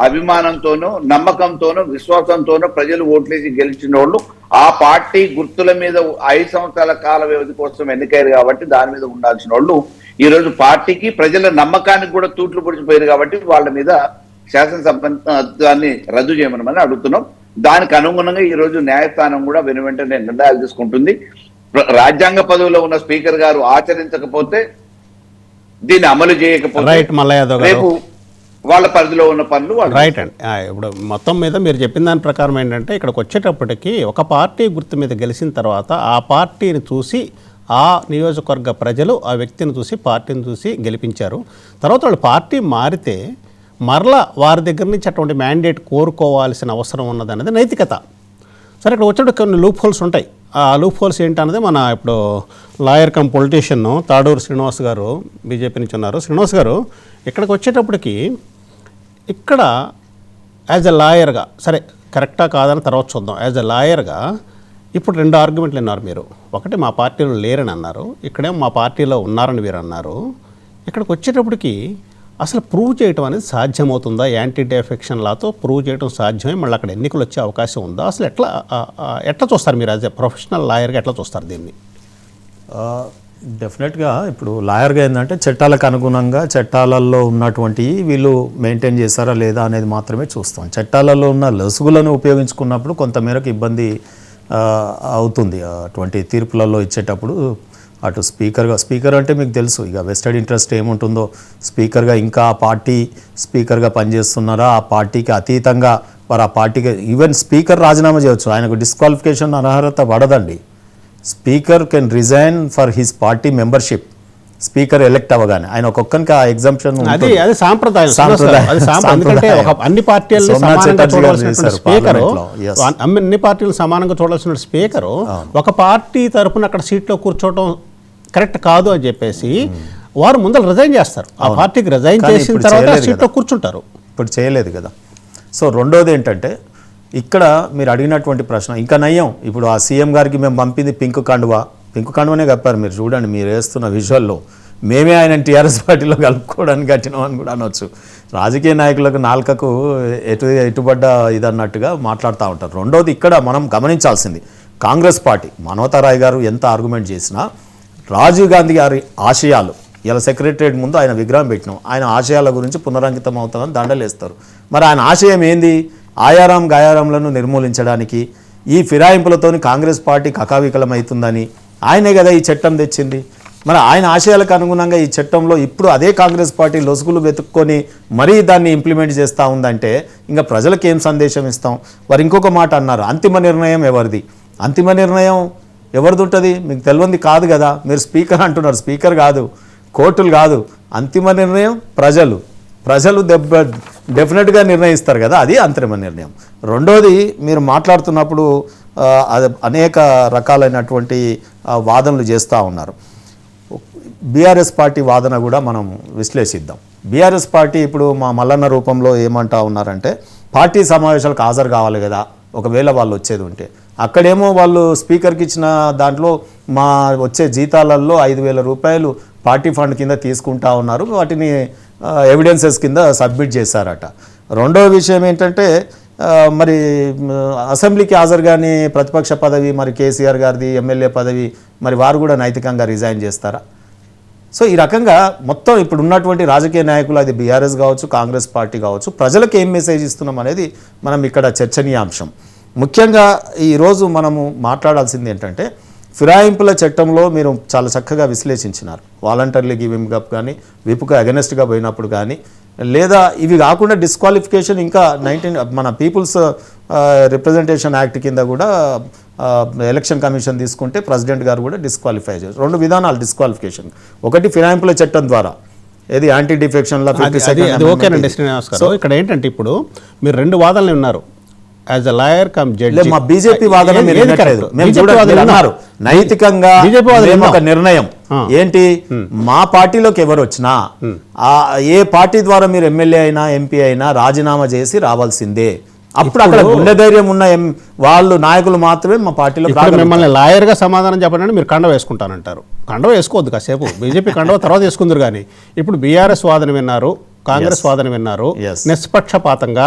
అభిమానంతోనూ, నమ్మకంతోనూ, విశ్వాసంతోనూ ప్రజలు ఓట్లేసి గెలిచిన వాళ్ళు ఆ పార్టీ గుర్తుల మీద 5 సంవత్సరాల కాల వ్యవధి కోసం ఎన్నికయ్యారు కాబట్టి దాని మీద ఉండాల్సిన వాళ్ళు ఈ రోజు పార్టీకి, ప్రజల నమ్మకానికి కూడా తూట్లు పొడిచిపోయారు కాబట్టి వాళ్ళ మీద శాసనసభ్యత్వాన్ని రద్దు చేయమని అడుగుతున్నాం. దానికి అనుగుణంగా ఈ రోజు న్యాయస్థానం కూడా వెనువెంటనే నిర్ణయాలు తీసుకుంటుంది. రాజ్యాంగ పదవిలో ఉన్న స్పీకర్ గారు ఆచరించకపోతే, దీన్ని అమలు చేయకపోతే రేపు వాళ్ళ పరిధిలో ఉన్న పనులు వాళ్ళు రైట్ అండి. ఇప్పుడు మొత్తం మీద మీరు చెప్పిన దాని ప్రకారం ఏంటంటే ఇక్కడికి వచ్చేటప్పటికి ఒక పార్టీ గుర్తు మీద గెలిచిన తర్వాత ఆ పార్టీని చూసి, ఆ నియోజకవర్గ ప్రజలు ఆ వ్యక్తిని చూసి, పార్టీని చూసి గెలిపించారు. తర్వాత వాళ్ళు పార్టీ మారితే మరలా వారి దగ్గర నుంచి అటువంటి మ్యాండేట్ కోరుకోవాల్సిన అవసరం ఉన్నదనేది నైతికత. సరే, ఇక్కడ వచ్చేటప్పుడు కొన్ని లూప్ హోల్స్ ఉంటాయి. ఆ లూప్ హోల్స్ ఏంటన్నది మన ఇప్పుడు lawyer come politician Tadur Srinivas గారు బీజేపీ నుంచి ఉన్నారు. శ్రీనివాస్ గారు, ఇక్కడికి వచ్చేటప్పటికి ఇక్కడ యాజ్ ఎ లాయర్గా, సరే కరెక్టా కాదని తర్వాత చూద్దాం, యాజ్ ఎ లాయర్గా ఇప్పుడు 2 ఆర్గ్యుమెంట్లు విన్నారు మీరు. ఒకటి మా పార్టీలో లేరని అన్నారు, ఇక్కడేమో మా పార్టీలో ఉన్నారని మీరు అన్నారు. ఇక్కడికి వచ్చేటప్పటికి అసలు ప్రూవ్ చేయటం అనేది సాధ్యమవుతుందా? యాంటీ డెఫెక్షన్ లాతో ప్రూవ్ చేయడం సాధ్యమే? మళ్ళీ అక్కడ ఎన్నికలు వచ్చే అవకాశం ఉందా? అసలు ఎట్లా చూస్తారు మీరు యాజ్ ఎ ప్రొఫెషనల్ లాయర్గా ఎట్లా చూస్తారు దీన్ని? డెఫినెట్గా ఇప్పుడు లాయర్గా ఏంటంటే చట్టాలకు అనుగుణంగా చట్టాలలో ఉన్నటువంటి వీళ్ళు మెయింటైన్ చేస్తారా లేదా అనేది మాత్రమే చూస్తాం. చట్టాలలో ఉన్న లొసుగులను ఉపయోగించుకున్నప్పుడు కొంతమేరకు ఇబ్బంది అవుతుంది. అటువంటి తీర్పులలో ఇచ్చేటప్పుడు అటు స్పీకర్ అంటే మీకు తెలుసు ఇక వెస్టెడ్ ఇంట్రెస్ట్ ఏముంటుందో, స్పీకర్గా ఇంకా ఆ పార్టీ స్పీకర్గా పనిచేస్తున్నారా, ఆ పార్టీకి అతీతంగా వారు ఆ పార్టీకి ఈవెన్ స్పీకర్ రాజీనామా చేయవచ్చు, ఆయనకు డిస్క్వాలిఫికేషన్ అనర్హత పడదండి. Speaker can resign for his party membership speaker elect అవ్వగానే ఆయన ఒక్కొక్కరికి ఆ ఎగ్జామ్షన్ అది సాంప్రదాయం. సాంప్రదాయం. అది ఎందుకంటే అన్ని పార్టీలను సోమనాథ్ సమానంగా చటర్జీ గారు చూడాల్సిన చేశారు స్పీకరు, పార్లమెంట్లో. Yes. అన్ని పార్టీలు సమానంగా చూడాల్సిన స్పీకరు ఒక పార్టీ తరపున అక్కడ సీట్లో కూర్చోవడం కరెక్ట్ కాదు అని చెప్పేసి వారు ముందర రిజైన్ చేస్తారు. ఆ పార్టీకి రిజైన్ కానీ చేసిన ఇప్పుడు తర్వాత చేయలేదు సీట్లో కదా. కూర్చుంటారు. ఇప్పుడు చేయలేదు కదా. సో రెండోది ఏంటంటే ఇక్కడ మీరు అడిగినటువంటి ప్రశ్న ఇంకా నయ్యం. ఇప్పుడు ఆ సీఎం గారికి మేము పంపింది పింక్ కండువానే కప్పారు. మీరు చూడండి, మీరు వేస్తున్న విజువల్లో మేమే ఆయన టీఆర్ఎస్ పార్టీలో కలుపుకోవడానికి కట్టినాం అని కూడా అనొచ్చు. రాజకీయ నాయకులకు నాలుకకు ఎటుబడ్డ ఇదన్నట్టుగా మాట్లాడుతూ ఉంటారు. రెండోది ఇక్కడ మనం గమనించాల్సింది, కాంగ్రెస్ పార్టీ మనోహర్ గారు ఎంత ఆర్గ్యుమెంట్ చేసినా రాజీవ్ గాంధీ గారి ఆశయాలు, ఇలా సెక్రటరియట్ ముందు ఆయన విగ్రహం పెట్టినాం, ఆయన ఆశయాల గురించి పునరంకితం అవుతామని దండలేస్తారు. మరి ఆయన ఆశయం ఏంది? ఆయారాం గాయారాంలను నిర్మూలించడానికి, ఈ ఫిరాయింపులతోని కాంగ్రెస్ పార్టీ కకావికలమవుతుందని ఆయనే కదా ఈ చట్టం తెచ్చింది. మరి ఆయన ఆశయాలకు అనుగుణంగా ఈ చట్టంలో ఇప్పుడు అదే కాంగ్రెస్ పార్టీ లొసుగులు వెతుక్కొని మరీ దాన్ని ఇంప్లిమెంట్ చేస్తూ ఉందంటే ఇంకా ప్రజలకు ఏం సందేశం ఇస్తాం? వారు ఇంకొక మాట అన్నారు, అంతిమ నిర్ణయం ఎవరిది? అంతిమ నిర్ణయం ఎవరిది ఉంటుంది? మీకు తెలియంది కాదు కదా. మీరు స్పీకర్ అంటున్నారు, స్పీకర్ కాదు, కోర్టులు కాదు, అంతిమ నిర్ణయం ప్రజలు డెఫినెట్గా నిర్ణయిస్తారు కదా, అది అంతిమ నిర్ణయం. రెండోది, మీరు మాట్లాడుతున్నప్పుడు అనేక రకాలైనటువంటి వాదనలు చేస్తూ ఉన్నారు. బీఆర్ఎస్ పార్టీ వాదన కూడా మనం విశ్లేషిద్దాం. బీఆర్ఎస్ పార్టీ ఇప్పుడు మా మల్లన్న రూపంలో ఏమంటా ఉన్నారంటే పార్టీ సమావేశాలకు హాజరు కావాలి కదా, ఒకవేళ వాళ్ళు వచ్చేది ఉంటే. అక్కడేమో వాళ్ళు స్పీకర్కి ఇచ్చిన దాంట్లో మా వచ్చే జీతాలలో 5,000 రూపాయలు పార్టీ ఫండ్ కింద తీసుకుంటా ఉన్నారు, వాటిని ఎవిడెన్సెస్ కింద సబ్మిట్ చేశారట. రెండో విషయం ఏంటంటే మరి అసెంబ్లీకి హాజరు కానీ ప్రతిపక్ష పదవి మరి కేసీఆర్ గారిది ఎమ్మెల్యే పదవి మరి వారు కూడా నైతికంగా రిజైన్ చేస్తారా? సో ఈ రకంగా మొత్తం ఇప్పుడు ఉన్నటువంటి రాజకీయ నాయకులు, అది బీఆర్ఎస్ కావచ్చు, కాంగ్రెస్ పార్టీ కావచ్చు, ప్రజలకు ఏం మెసేజ్ ఇస్తున్నాం అనేది మనం ఇక్కడ చర్చనీయాంశం. ముఖ్యంగా ఈరోజు మనము మాట్లాడాల్సింది ఏంటంటే ఫిరాయింపుల చట్టంలో మీరు చాలా చక్కగా విశ్లేషించినారు. వాలంటరీ గివింగ్ అప్ కానీ, విపుకు అగెనెస్ట్గా పోయినప్పుడు కానీ, లేదా ఇవి కాకుండా డిస్క్వాలిఫికేషన్ ఇంకా మన పీపుల్స్ రిప్రజెంటేషన్ యాక్ట్ కింద కూడా ఎలక్షన్ కమిషన్ తీసుకుంటే ప్రెసిడెంట్ గారు కూడా డిస్క్వాలిఫై చేశారు. 2 విధానాలు డిస్క్వాలిఫికేషన్. ఒకటి ఫిరాయింపుల చట్టం ద్వారా, ఏది యాంటీ డిఫెక్షన్లో ఓకేనండి శ్రీనివాస్ గారు. ఇక్కడ ఏంటంటే ఇప్పుడు మీరు 2 వాదనలు ఉన్నారు. As a lawyer come judge, మా బీజేపీ వాదన అన్నారు నైతికంగా ఒక నిర్ణయం ఏంటి, మా పార్టీలోకి ఎవరు వచ్చినా ఏ పార్టీ ద్వారా మీరు ఎమ్మెల్యే అయినా ఎంపీ అయినా రాజీనామా చేసి రావాల్సిందే. అప్పుడు అక్కడ గుండె ధైర్యం ఉన్న వాళ్ళు నాయకులు మాత్రమే మా పార్టీలో. మిమ్మల్ని లాయర్ గా సమాధానం చెప్పండి, మీరు కండవ వేసుకుంటానంటారు. కండవ వేసుకోవద్దు కాసేపు, బీజేపీ కండవ తర్వాత వేసుకుందరు. కానీ ఇప్పుడు బీఆర్ఎస్ వాదన విన్నారు, కాంగ్రెస్ వాదన విన్నారు, నిష్పక్షపాతంగా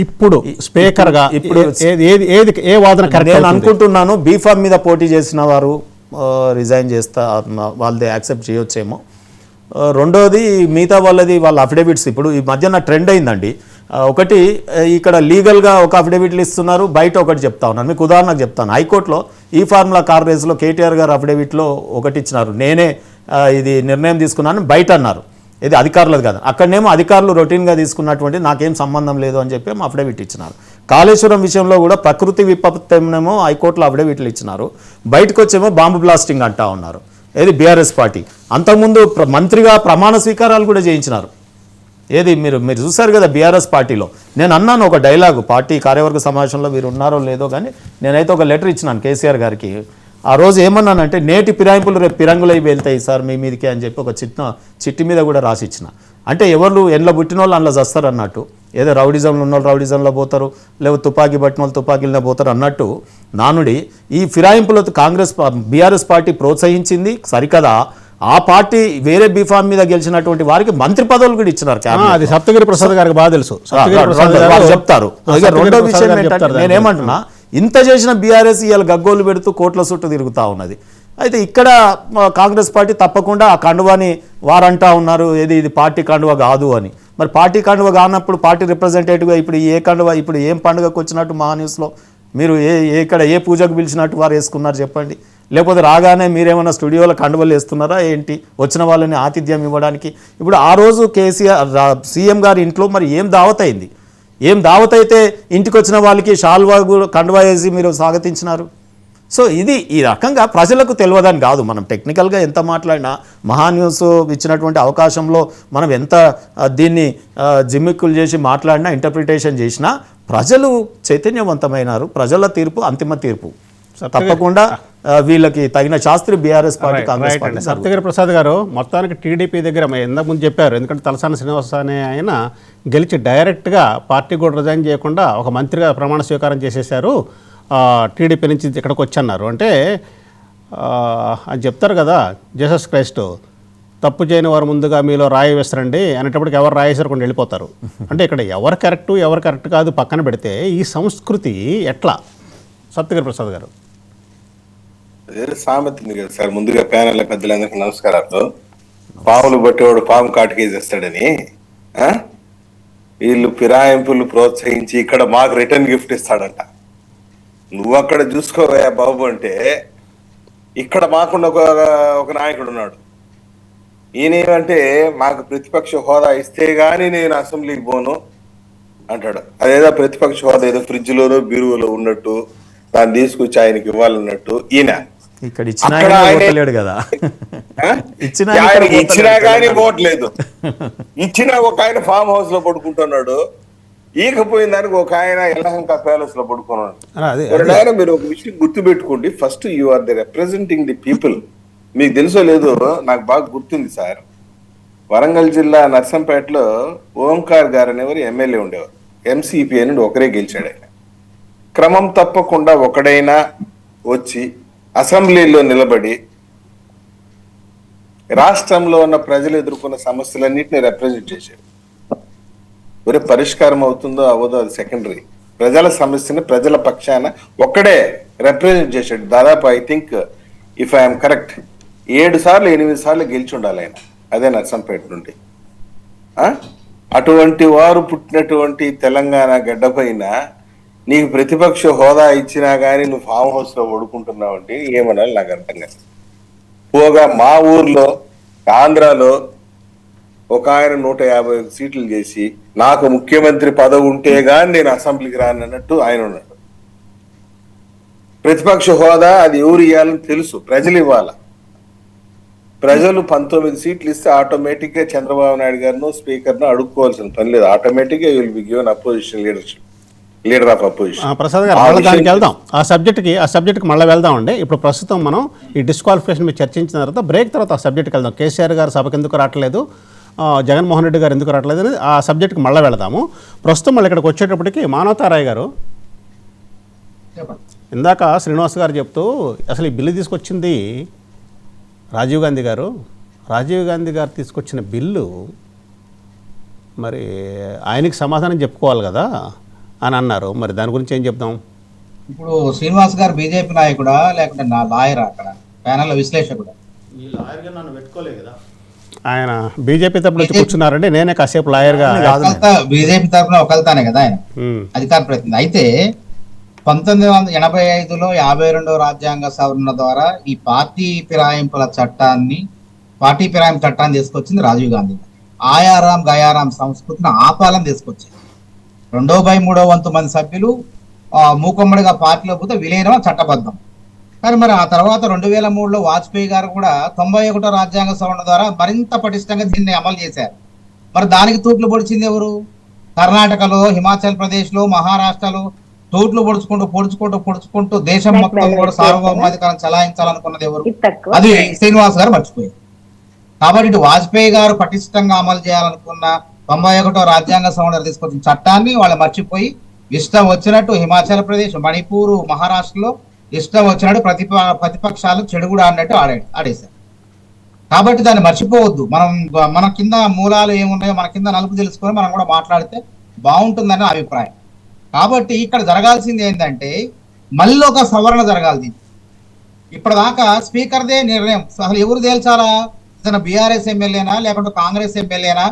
ఇప్పుడు స్పీకర్ గా ఇప్పుడు ఏ వాదన కరెక్ట్? నేను అనుకుంటున్నాను బీఫామ్ మీద పోటీ చేసిన వారు రిజైన్ చేస్తా, వాళ్ళది యాక్సెప్ట్ చేయొచ్చేమో. రెండోది మిగతా వాళ్ళ అఫిడవిట్స్ ఇప్పుడు ఈ మధ్యన ట్రెండ్ అయిందండి. ఒకటి ఇక్కడ లీగల్గా ఒక అఫిడవిట్లు ఇస్తున్నారు, బయట ఒకటి చెప్తా ఉన్నారు. మీకు ఉదాహరణకు చెప్తాను, హైకోర్టులో ఈ ఫార్ములా కార్ రేసులో కేటీఆర్ గారు అఫిడవిట్లో ఒకటి ఇచ్చినారు, నేనే ఇది నిర్ణయం తీసుకున్నాను, బయట అన్నారు, ఇది అధికారులది కదా. అక్కడనేమో అధికారులు రొటీన్గా తీసుకున్నటువంటి నాకేం సంబంధం లేదు అని చెప్పి అఫిడవిట్ ఇచ్చినారు. కాళేశ్వరం విషయంలో కూడా ప్రకృతి విపత్తేమో హైకోర్టులో అఫిడవిట్లు ఇచ్చినారు, బయటకు వచ్చేమో బాంబు బ్లాస్టింగ్ అంటా ఉన్నారు. ఏది బీఆర్ఎస్ పార్టీ. అంతకుముందు మంత్రిగా ప్రమాణ స్వీకారాలు కూడా చేయించినారు. ఏది మీరు చూసారు కదా బీఆర్ఎస్ పార్టీలో. నేను అన్నాను ఒక డైలాగు, పార్టీ కార్యవర్గ సమావేశంలో మీరు ఉన్నారో లేదో కానీ నేనైతే ఒక లెటర్ ఇచ్చినాను కేసీఆర్ గారికి. ఆ రోజు ఏమన్నానంటే నేటి ఫిరాయింపులు రేపు పిరంగులై వెళ్తాయి సార్ మీ మీదకి అని చెప్పి ఒక చిట్టి మీద కూడా రాసి ఇచ్చిన. అంటే ఎవరు ఎండ్ల పుట్టిన వాళ్ళు అందులో చస్తారు అన్నట్టు, ఏదో రౌడిజంలో ఉన్న వాళ్ళు రౌడిజంలో పోతారు, లేకపోతే తుపాకీ పట్టిన వాళ్ళు తుపాకీలో పోతారు అన్నట్టు నానుడి. ఈ ఫిరాయింపులతో బీఆర్ఎస్ పార్టీ ప్రోత్సహించింది సరికదా, ఆ పార్టీ వేరే బీఫామ్ మీద గెలిచినటువంటి వారికి మంత్రి పదవులు కూడా ఇచ్చినారు. అది సప్తగిరి ప్రసాద్ గారికి బాగా తెలుసు, చెప్తారు. రెండో విషయం ఏంటంటే నేనేమంటున్నా, ఇంత చేసిన బీఆర్ఎస్ ఇవాళ గగ్గోలు పెడుతూ కోట్ల చుట్టూ తిరుగుతూ ఉన్నది. అయితే ఇక్కడ కాంగ్రెస్ పార్టీ తప్పకుండా ఆ కండువాని వారంటా ఉన్నారు, ఇది పార్టీ కండువ కాదు అని. మరి పార్టీ కండువ కానప్పుడు పార్టీ రిప్రజెంటేటివ్గా ఇప్పుడు ఏ కండువ, ఇప్పుడు ఏం పండుగకు వచ్చినట్టు మా న్యూస్లో మీరు ఇక్కడ ఏ పూజకు పిలిచినట్టు వారు వేసుకున్నారు చెప్పండి? లేకపోతే రాగానే మీరేమన్నా స్టూడియోలో కండువలు వేస్తున్నారా ఏంటి వచ్చిన వాళ్ళని ఆతిథ్యం ఇవ్వడానికి? ఇప్పుడు ఆ రోజు సీఎం గారి ఇంట్లో మరి ఏం దావత్ అయింది? ఏం దావత్ అయితే ఇంటికి వచ్చిన వాళ్ళకి షాల్వా కండువా వేసి మీరు స్వాగతించినారు? సో ఇది ఈ రకంగా ప్రజలకు తెలియదని కాదు, మనం టెక్నికల్గా ఎంత మాట్లాడినా మహా న్యూస్ ఇచ్చినటువంటి అవకాశంలో మనం ఎంత దీన్ని జిమ్మిక్కులు చేసి మాట్లాడినా ఇంటర్ప్రిటేషన్ చేసినా ప్రజలు చైతన్యవంతమైనారు. ప్రజల తీర్పు అంతిమ తీర్పు. తప్పకుండా వీళ్ళకి తగిన శాస్త్రి BRS party Congress party. Saptagiri Prasad గారు మొత్తానికి టీడీపీ దగ్గర ఇంతకు ముందు చెప్పారు, ఎందుకంటే తలసాని శ్రీనివాస్ అనే ఆయన గెలిచి డైరెక్ట్గా పార్టీ కూడా రిజైన్ చేయకుండా ఒక మంత్రిగా ప్రమాణ స్వీకారం చేసేశారు, టీడీపీ నుంచి ఇక్కడికి వచ్చన్నారు అంటే అని చెప్తారు కదా, జీసస్ క్రైస్ట్ తప్పు చేయని వారు ముందుగా మీలో రాయి వేస్తారండి అనేటప్పటికి ఎవరు రాయి వేసారకుండా వెళ్ళిపోతారు. అంటే ఇక్కడ ఎవరు కరెక్ట్ కాదు పక్కన పెడితే ఈ సంస్కృతి ఎట్లా? సప్తగిరి ప్రసాద్ గారు. అదే సామెత ఉంది కదా సార్, ముందుగా ప్యానెల్ పెద్దలందరికీ నమస్కారాలు. పాములు బట్టేవాడు పాము కాటికేసేస్తాడని వీళ్ళు ఫిరాయింపులు ప్రోత్సహించి ఇక్కడ మాకు రిటర్న్ గిఫ్ట్ ఇస్తాడంట. నువ్వు అక్కడ చూసుకోవా బాబు అంటే, ఇక్కడ మాకుండా ఒక నాయకుడు ఉన్నాడు. ఈయనేమంటే మాకు ప్రతిపక్ష హోదా ఇస్తే గానీ నేను అసెంబ్లీకి పోను అంటాడు. అదేదో ప్రతిపక్ష హోదా ఏదో ఫ్రిడ్జ్లోనో బీరువులో ఉన్నట్టు దాన్ని తీసుకొచ్చి ఆయనకి ఇవ్వాలన్నట్టు ఈయన ఇక్కడ ఇచ్చినా కదా, ఇచ్చినా కానీ పోవట్లేదు. ఇచ్చినా ఒక ఆయన ఫామ్ హౌస్ లో పడుకుంటున్నాడు, ఈకపోయిన దానికి ఒక ఆయన ఎల్లహంక ప్యాలెస్ లో పడుకున్నాడు. మీరు ఒక విషయం గుర్తు పెట్టుకోండి, first you are the representing the people. మీకు తెలుసో లేదో నాకు బాగా గుర్తుంది సార్, వరంగల్ జిల్లా నర్సంపేటలో ఓంకార్ గారు అనేవారు ఎమ్మెల్యే ఉండేవారు. ఎంసీపీ నుండి ఒకరే గెలిచాడు ఆయన. క్రమం తప్పకుండా ఒకడైనా వచ్చి అసెంబ్లీలో నిలబడి రాష్ట్రంలో ఉన్న ప్రజలు ఎదుర్కొన్న సమస్యలన్నింటినీ రిప్రజెంట్ చేశాడు. ఒరే పరిష్కారం అవుతుందో అవ్వదో అది సెకండరీ, ప్రజల సమస్యని ప్రజల పక్షాన ఒక్కడే రిప్రజెంట్ చేశాడు. దాదాపు I think if I'm correct 7 సార్లు 8 సార్లు గెలిచి ఉండాలి ఆయన, అదే నర్సంపేట నుండి. అటువంటి వారు పుట్టినటువంటి తెలంగాణ గడ్డపైన నీకు ప్రతిపక్ష హోదా ఇచ్చినా కానీ నువ్వు ఫామ్ హౌస్ లో పడుకుంటున్నావు అంటే ఏమనాలి నాకు అర్థం కాదు. పోగా మా ఊర్లో ఆంధ్రాలో ఒక ఆయన 150 సీట్లు చేసి నాకు ముఖ్యమంత్రి పదవి ఉంటే గాని నేను అసెంబ్లీకి రానన్నట్టు ఆయన ఉన్నాడు. ప్రతిపక్ష హోదా అది ఎవరు ఇవ్వాలని తెలుసు, ప్రజలు ఇవ్వాల. ప్రజలు 19 సీట్లు ఇస్తే ఆటోమేటిక్ గా చంద్రబాబు నాయుడు గారిను స్పీకర్ ను అడుక్కోవాల్సిన పని లేదు. ఆటోమేటిక్ గా will be given opposition leader of opposition. Prasad గారు మళ్ళీ దానికి వెళ్దాం, ఆ సబ్జెక్ట్కి మళ్ళీ వెళ్దామండి. ఇప్పుడు ప్రస్తుతం మనం ఈ డిస్క్వాలిఫికేషన్ మీద చర్చించిన తర్వాత బ్రేక్ తర్వాత ఆ సబ్జెక్ట్కి వెళ్దాం. కేసీఆర్ గారు సభకు ఎందుకు రావట్లేదు, జగన్మోహన్ రెడ్డి గారు ఎందుకు రావట్లేదు అనేది ఆ సబ్జెక్ట్కి మళ్ళీ వెళదాము. ప్రస్తుతం మళ్ళీ ఇక్కడికి వచ్చేటప్పటికి మానవతారాయ్ గారు ఇందాక శ్రీనివాస్ గారు చెప్తూ అసలు ఈ బిల్లు తీసుకొచ్చింది రాజీవ్ గాంధీ గారు తీసుకొచ్చిన బిల్లు మరి ఆయనకి సమాధానం చెప్పుకోవాలి కదా అని అన్నారు. మరి దాని గురించి ఏం చెప్తాం? ఇప్పుడు శ్రీనివాస్ గారు బీజేపీ నాయకుడా లేకుంటే నా లాయర్ అక్కడ ప్యానెల్ విశ్లేషకుడా? ఆయన బీజేపీ తరపున వచ్చి కూర్చున్నారండి, నేనే కాసేపు లాయర్గా. బీజేపీ తరపున ఒకళ్తానే కదా ఆయన అధికార ప్రతినిధి. అయితే 1985లో 52వ రాజ్యాంగ సవరణ ద్వారా ఈ పార్టీ ఫిరాయింపు చట్టాన్ని తీసుకొచ్చింది రాజీవ్ గాంధీ. ఆయారాం గయారాం సంస్కృతిని ఆపాలని తీసుకొచ్చింది. 2/3 వంతు మంది సభ్యులు మూకమ్మడిగా పార్టీలో పోతే విలీనం చట్టబద్ధం. కానీ మరి ఆ తర్వాత 2003లో వాజ్పేయి గారు కూడా 91వ రాజ్యాంగ సవరణ ద్వారా మరింత పటిష్టంగా దీన్ని అమలు చేశారు. మరి దానికి తూట్లు పొడిచింది ఎవరు? కర్ణాటకలో, హిమాచల్ ప్రదేశ్ లో, మహారాష్ట్రలో తూట్లు పొడుచుకుంటూ దేశం మొత్తం కూడా సార్వభౌమాధికారం చలాయించాలనుకున్నది ఎవరు? అది శ్రీనివాస్ గారు మర్చిపోయారు. కాబట్టి ఇటు వాజ్పేయి గారు పటిష్టంగా అమలు చేయాలనుకున్న 91వ రాజ్యాంగ సవరణ తీసుకొచ్చిన చట్టాన్ని వాళ్ళు మర్చిపోయి ఇష్టం వచ్చినట్టు హిమాచల్ ప్రదేశ్, మణిపూర్, మహారాష్ట్రలో ఇష్టం వచ్చినట్టు ప్రతిపక్షాలు చెడుగుడు అన్నట్టు ఆడేశారు. కాబట్టి దాన్ని మర్చిపోవద్దు. మన కింద మూలాలు ఏమున్నాయో మన కింద నలుపు తెలుసుకొని మనం కూడా మాట్లాడితే బాగుంటుందని అభిప్రాయం. కాబట్టి ఇక్కడ జరగాల్సింది ఏంటంటే మళ్ళీ ఒక సవరణ జరగాలి. ఇప్పటిదాకా స్పీకర్దే నిర్ణయం. అసలు ఎవరు తేల్చాలా? ఇతను బీఆర్ఎస్ ఎమ్మెల్యేనా లేకుంటే కాంగ్రెస్ ఎమ్మెల్యేనా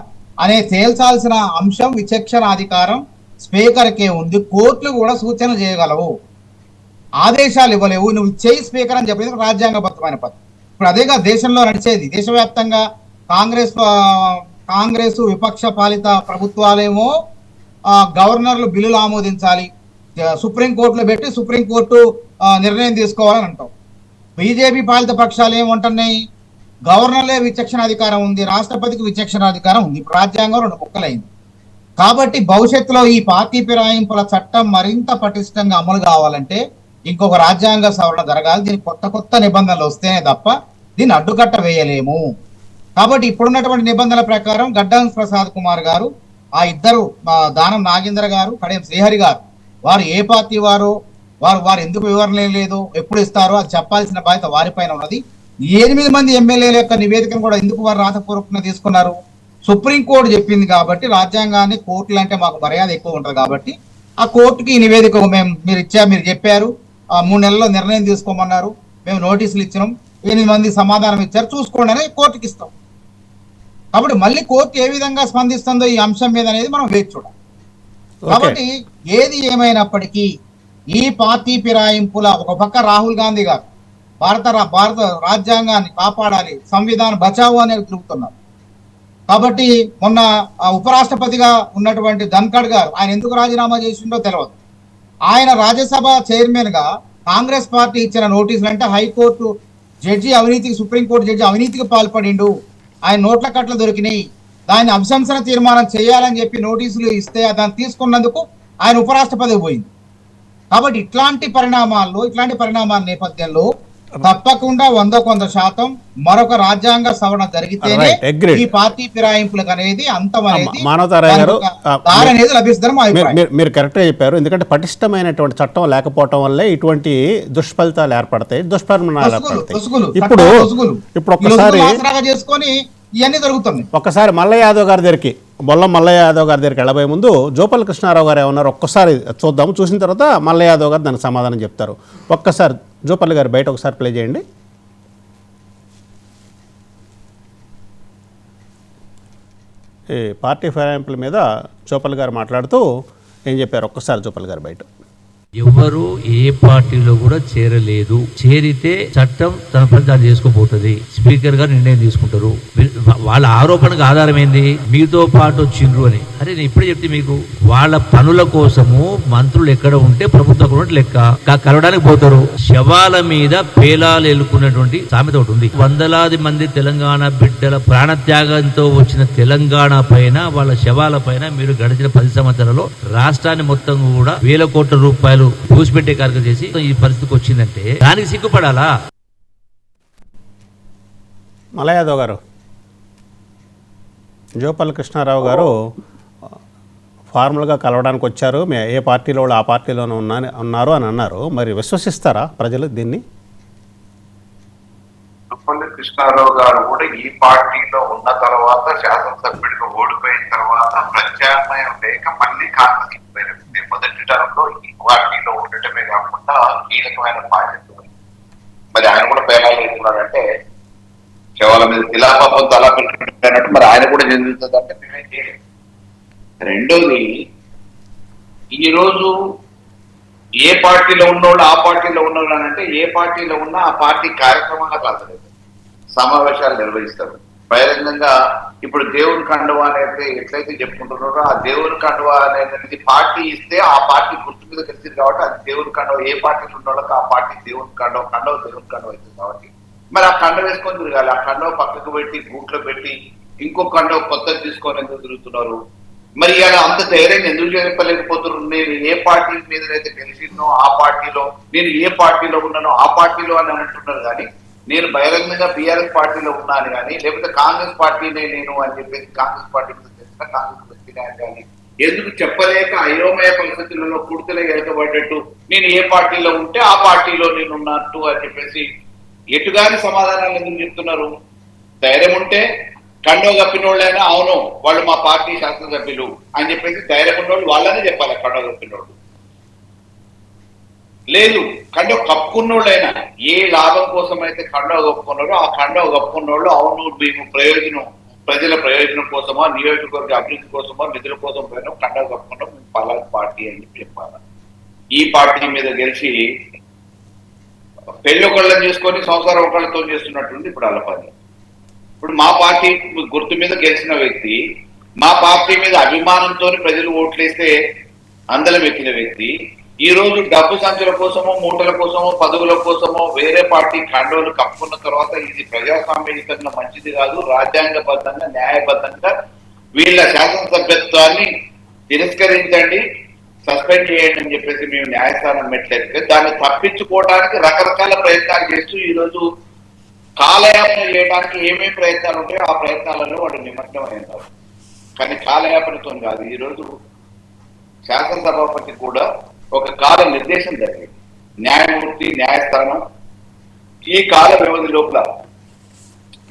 అనే తేల్చాల్సిన అంశం, విచక్షణ అధికారం స్పీకర్కే ఉంది. కోర్టులు కూడా సూచనలు చేయగలవు, ఆదేశాలు ఇవ్వలేవు. నువ్వు చేయి స్పీకర్ అని చెప్పేది రాజ్యాంగబద్ధమైన పద్ధతి. ఇప్పుడు అదేగా దేశంలో నడిచేది. దేశవ్యాప్తంగా కాంగ్రెస్ విపక్ష పాలిత ప్రభుత్వాలేమో గవర్నర్లు బిల్లులు ఆమోదించాలి, సుప్రీంకోర్టులో పెట్టి సుప్రీంకోర్టు నిర్ణయం తీసుకోవాలని అంటాం. బీజేపీ పాలిత పక్షాలు ఏమంటున్నాయి? గవర్నర్లే విచక్షణ అధికారం ఉంది, రాష్ట్రపతికి విచక్షణ అధికారం ఉంది. ఇప్పుడు రాజ్యాంగం 2 ముక్కలైంది. కాబట్టి భవిష్యత్తులో ఈ పార్టీ ఫిరాయింపుల చట్టం మరింత పటిష్టంగా అమలు కావాలంటే ఇంకొక రాజ్యాంగ సవరణ జరగాలి. దీనికి కొత్త నిబంధనలు వస్తేనే తప్ప దీన్ని అడ్డుకట్ట వేయలేము. కాబట్టి ఇప్పుడున్నటువంటి నిబంధనల ప్రకారం గడ్డం ప్రసాద్ కుమార్ గారు, ఆ ఇద్దరు దానం నాగేంద్ర గారు, కడియం శ్రీహరి గారు, వారు ఏ పార్టీ వారు ఎందుకు వివరణ లేదు, ఎప్పుడు ఇస్తారో అది చెప్పాల్సిన బాధ్యత వారిపైన ఉన్నది. 8 మంది ఎమ్మెల్యేల యొక్క నివేదికను కూడా ఎందుకు వారు రాతపూర్వకంగా తీసుకున్నారు? సుప్రీంకోర్టు చెప్పింది కాబట్టి, రాజ్యాంగాన్ని కోర్టులు అంటే మాకు మర్యాద ఎక్కువ ఉంటుంది కాబట్టి ఆ కోర్టుకి ఈ నివేదిక మీరు చెప్పారు, 3 నెలల్లో నిర్ణయం తీసుకోమన్నారు, మేము నోటీసులు ఇచ్చినాం, 8 మంది సమాధానం ఇచ్చారు, చూసుకోండి అని కోర్టుకి ఇస్తాం. కాబట్టి మళ్ళీ కోర్టు ఏ విధంగా స్పందిస్తుందో ఈ అంశం మీద అనేది మనం వేచి చూడాలి. కాబట్టి ఏది ఏమైనప్పటికీ ఈ పార్టీ ఫిరాయింపుల ఒక పక్క రాహుల్ గాంధీ గారు భారత రాజ్యాంగాన్ని కాపాడాలి, సంవిధాన బచావు అనేది తిరుగుతున్నారు. కాబట్టి మొన్న ఉపరాష్ట్రపతిగా ఉన్నటువంటి ధన్ఖడ్ గారు ఆయన ఎందుకు రాజీనామా చేసిండో తెలియదు. ఆయన రాజ్యసభ చైర్మన్ గా కాంగ్రెస్ పార్టీ ఇచ్చిన నోటీసులు అంటే హైకోర్టు జడ్జి అవినీతికి, సుప్రీంకోర్టు జడ్జి అవినీతికి పాల్పడిండు, ఆయన నోట్ల కట్లు దొరికినాయి, దాన్ని అభిశంసన తీర్మానం చేయాలని చెప్పి నోటీసులు ఇస్తే దాన్ని తీసుకున్నందుకు ఆయన ఉపరాష్ట్రపతికి పోయింది. కాబట్టి ఇట్లాంటి పరిణామాల నేపథ్యంలో తప్పకుండా 100% మరొక రాజ్యాంగ సవరణ జరిగితేనే ఈ పార్టీ ఫిరాయింపులకు అనేది అంతం అనేది లభిస్తుందని మీరు కరెక్ట్గా చెప్పారు. ఎందుకంటే పటిష్టమైనటువంటి చట్టం లేకపోవటం వల్లే ఇటువంటి దుష్ఫలితాలు ఏర్పడతాయి, దుష్పరిణామాలు ఏర్పడతాయి. ఇప్పుడు ఒక్కసారి చేసుకొని ఇవన్నీ జరుగుతున్నాయి. ఒక్కసారి మల్లయ్య యాదవ్ గారి దగ్గరికి, బొల్లం మల్లయ్య యాదవ్ గారి దగ్గరికి వెళ్ళబోయే ముందు జోపల్లి కృష్ణారావు గారు ఏమన్నారు ఒక్కసారి చూద్దాము. చూసిన తర్వాత మల్లయ్య యాదవ్ గారు దానికి సమాధానం చెప్తారు. ఒక్కసారి జోపల్లి గారు బయట ఒకసారి ప్లే చేయండి. ఈ పార్టీ ఫిరాయింపుల మీద జోపల్లి గారు మాట్లాడుతూ ఏం చెప్పారు ఒక్కసారి జోపల్లి గారు బయట. ఎవరు ఏ పార్టీలో కూడా చేరలేదు, చేరితే చట్టం తన పని తాను చేసుకోబోతుంది, స్పీకర్ గారు నిర్ణయం తీసుకుంటారు. వాళ్ళ ఆరోపణకు ఆధారం ఏంది? మీతో పాటు వచ్చిండ్రు అని. అరే నేను ఇప్పుడే చెప్తే మీకు, వాళ్ళ పనుల కోసము మంత్రులు ఎక్కడ ఉంటే ప్రభుత్వం లెక్క కలవడానికి పోతారు. శవాల మీద పేలాలు ఎలుకున్నటువంటి సామెత ఒకటి ఉంది. వందలాది మంది తెలంగాణ బిడ్డల ప్రాణత్యాగంతో వచ్చిన తెలంగాణ పైన, వాళ్ళ శవాల పైన మీరు గడిచిన 10 సంవత్సరాల్లో రాష్ట్రాన్ని మొత్తం కూడా వేల కోట్ల రూపాయలు పూసిపెట్టే కార్యక్రమం చేసి ఈ పరిస్థితికి వచ్చిందంటే దానికి సిగ్గుపడాలా? మల్లయ్య యాదవ్ గారు, జోపల్లి కృష్ణారావు గారు ఫార్మల్గా కలవడానికి వచ్చారు, ఏ పార్టీలో ఆ పార్టీలోనే ఉన్నారు అని అన్నారు. మరి విశ్వసిస్తారా ప్రజలు దీన్ని? జోపల్లి కృష్ణారావు గారు కూడా ఈ పార్టీలో ఉన్న తర్వాత, శాసనసభ్యుడిగా ఓడిపోయిన తర్వాత ప్రత్యామ్నాయం లేక మళ్ళీ కాంగ్రెస్ మొదటి టర్మ్లో ఈ పార్టీలో ఉండటమే కాకుండా కీలకమైన బాధ్యత. మరి ఆయన కూడా పేరాలు వేస్తున్నాడంటే శవాల మీద శిలాపాపం తలా పెట్టినట్టు మరి ఆయన కూడా చెందుతుందంటే మేమేం చేయలేదు. రెండోది, ఈరోజు ఏ పార్టీలో ఉన్నోళ్ళు ఆ పార్టీలో ఉన్నోళ్ళు అని అంటే, ఏ పార్టీలో ఉన్నా ఆ పార్టీ కార్యక్రమాలకు హాజరవుతారు, సమావేశాలు నిర్వహిస్తారు బహిరంగంగా. ఇప్పుడు దేవుని కండువా అనేది ఎట్లయితే చెప్పుకుంటున్నారో, ఆ దేవుని కండువా అనేది పార్టీ ఇస్తే ఆ పార్టీ గుర్తు మీద కలిసింది కాబట్టి అది దేవుని కండువ. ఏ పార్టీలు ఉన్నోళ్ళకి ఆ పార్టీ దేవుని కండువ దేవుని కండువ అవుతుంది కాబట్టి మరి ఆ కండ వేసుకొని తిరగాలి. ఆ కండువ పక్కకు పెట్టి గూట్లో పెట్టి ఇంకో కండువ కొత్తది తీసుకొని ఎందుకు తిరుగుతున్నారు? మరి ఇలా అంత ధైర్యంగా ఎందుకు చెప్పలేకపోతున్నారు? నేను ఏ పార్టీ మీద అయితే గెలిచినో ఆ పార్టీలో, నేను ఏ పార్టీలో ఉన్నానో ఆ పార్టీలో అని అంటున్నారు. కానీ నేను బహిరంగంగా బీఆర్ఎస్ పార్టీలో ఉన్నాను కానీ, లేకపోతే కాంగ్రెస్ పార్టీనే నేను అని చెప్పేసి కాంగ్రెస్ పార్టీ మీద తెలిసిన కాంగ్రెస్ వ్యక్తినే కానీ ఎందుకు చెప్పలేక అయోమయ పరిస్థితులలో పూర్తిగా ఎరకబడ్డట్టు నేను ఏ పార్టీలో ఉంటే ఆ పార్టీలో నేను ఉన్నట్టు అని చెప్పేసి ఎటుగాని సమాధానాలు ఎందుకు చెప్తున్నారు? ధైర్యం ఉంటే కండో కప్పినోళ్ళైనా అవును వాళ్ళు మా పార్టీ శాసనసభ్యులు అని చెప్పేసి ధైర్యం ఉన్నోళ్ళు వాళ్ళనే చెప్పాలి. కండో కప్పినోళ్ళు లేదు, కండో కప్పుకున్నోళ్ళైనా ఏ లాభం కోసం అయితే కండో కప్పుకున్నారో ఆ కండో కప్పుకున్నోళ్ళు అవును మేము ప్రజల ప్రయోజనం కోసమో, నియోజకవర్గ అభివృద్ధి కోసమో, నిధుల కోసం పోయినా కండో కప్పుకున్నాం మేము పలానా పార్టీ అని చెప్పాలి. ఈ పార్టీ మీద గెలిచి పెళ్లి ఒకళ్ళని చేసుకొని సంసారం ఒకళ్ళతో చేస్తున్నట్టుంది ఇప్పుడు వాళ్ళ పని. ఇప్పుడు మా పార్టీ గుర్తు మీద గెలిచిన వ్యక్తి, మా పార్టీ మీద అభిమానంతో ప్రజలు ఓట్లేస్తే అందలం ఎక్కిన వ్యక్తి, ఈ రోజు డబ్బు సంచుల కోసమో మూటల కోసమో పదవుల కోసమో వేరే పార్టీ కండోలు కప్పుకున్న తర్వాత ఇది ప్రజాస్వామ్యయుతంగా మంచిది కాదు, రాజ్యాంగబద్ధంగా న్యాయబద్ధంగా వీళ్ళ శాసనసభ్యత్వాన్ని తిరస్కరించండి, సస్పెండ్ చేయండి అని చెప్పేసి మేము న్యాయస్థానం మెట్లెక్కితే దాన్ని తప్పించుకోవడానికి రకరకాల ప్రయత్నాలు చేస్తూ ఈ రోజు కాలయాపన చేయడానికి ఏమేమి ప్రయత్నాలు ఉంటాయో ఆ ప్రయత్నాలలో వాడు నిమగ్నమైనారు. కానీ కాలయాపనతో కాదు, ఈరోజు శాసనసభాపతి కూడా ఒక కాల నిర్దేశం జరిగింది. న్యాయమూర్తి న్యాయస్థానం ఈ కాల వ్యవధి లోపల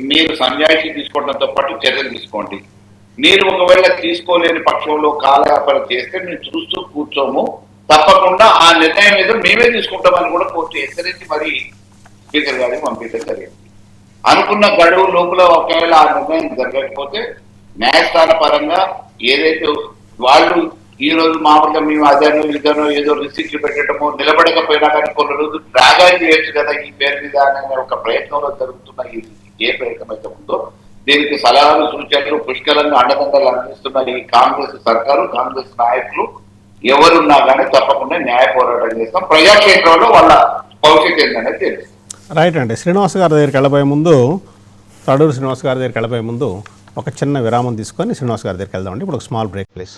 మీరు సంజాయిషి తీసుకోవడంతో పాటు చర్యలు తీసుకోండి, మీరు ఒకవేళ తీసుకోలేని పక్షంలో కాలయాపన చేస్తే మేము చూస్తూ కూర్చోము, తప్పకుండా ఆ నిర్ణయం మీద మేమే తీసుకుంటామని కూడా కోర్టు హెచ్చరించి మరి స్పీకర్ గారికి పంపించడం జరిగింది. అనుకున్న గడువు లోపల ఒకవేళ ఆ నిర్ణయం జరగకపోతే న్యాయస్థాన పరంగా ఏదైతే వాళ్ళు ఈ రోజు మామూలుగా మేము అదనో ఇదనో ఏదో రిసిప్ట్లు పెట్టడమో నిలబడకపోయినా కానీ కొన్ని రోజులు డ్రాగాన్ చేయొచ్చు కదా ఈ పేరు మీద అనే ఒక ప్రయత్నంలో జరుగుతున్న ఏ ప్రయత్నం అయితే ఉందో దీనికి సలహాలు సూచనలు పుష్కలంగా అండదండలు అందిస్తున్న ఈ కాంగ్రెస్ సర్కారు కాంగ్రెస్ నాయకులు ఎవరున్నా కానీ తప్పకుండా న్యాయ పోరాటం చేస్తాం. ప్రజాక్షేత్రంలో వాళ్ళ భవిష్యత్తు ఏంటనేది తెలుసు. రైట్ అండి. శ్రీనివాస్ గారి దగ్గరికి వెళ్ళబోయే ముందు, తడూరు శ్రీనివాస్ గారి దగ్గరికి వెళ్ళబోయే ముందు ఒక చిన్న విరామం తీసుకొని శ్రీనివాస్ గారి దగ్గరికి వెళ్దామండి. ఇప్పుడు ఒక స్మాల్ బ్రేక్ ప్లీజ్.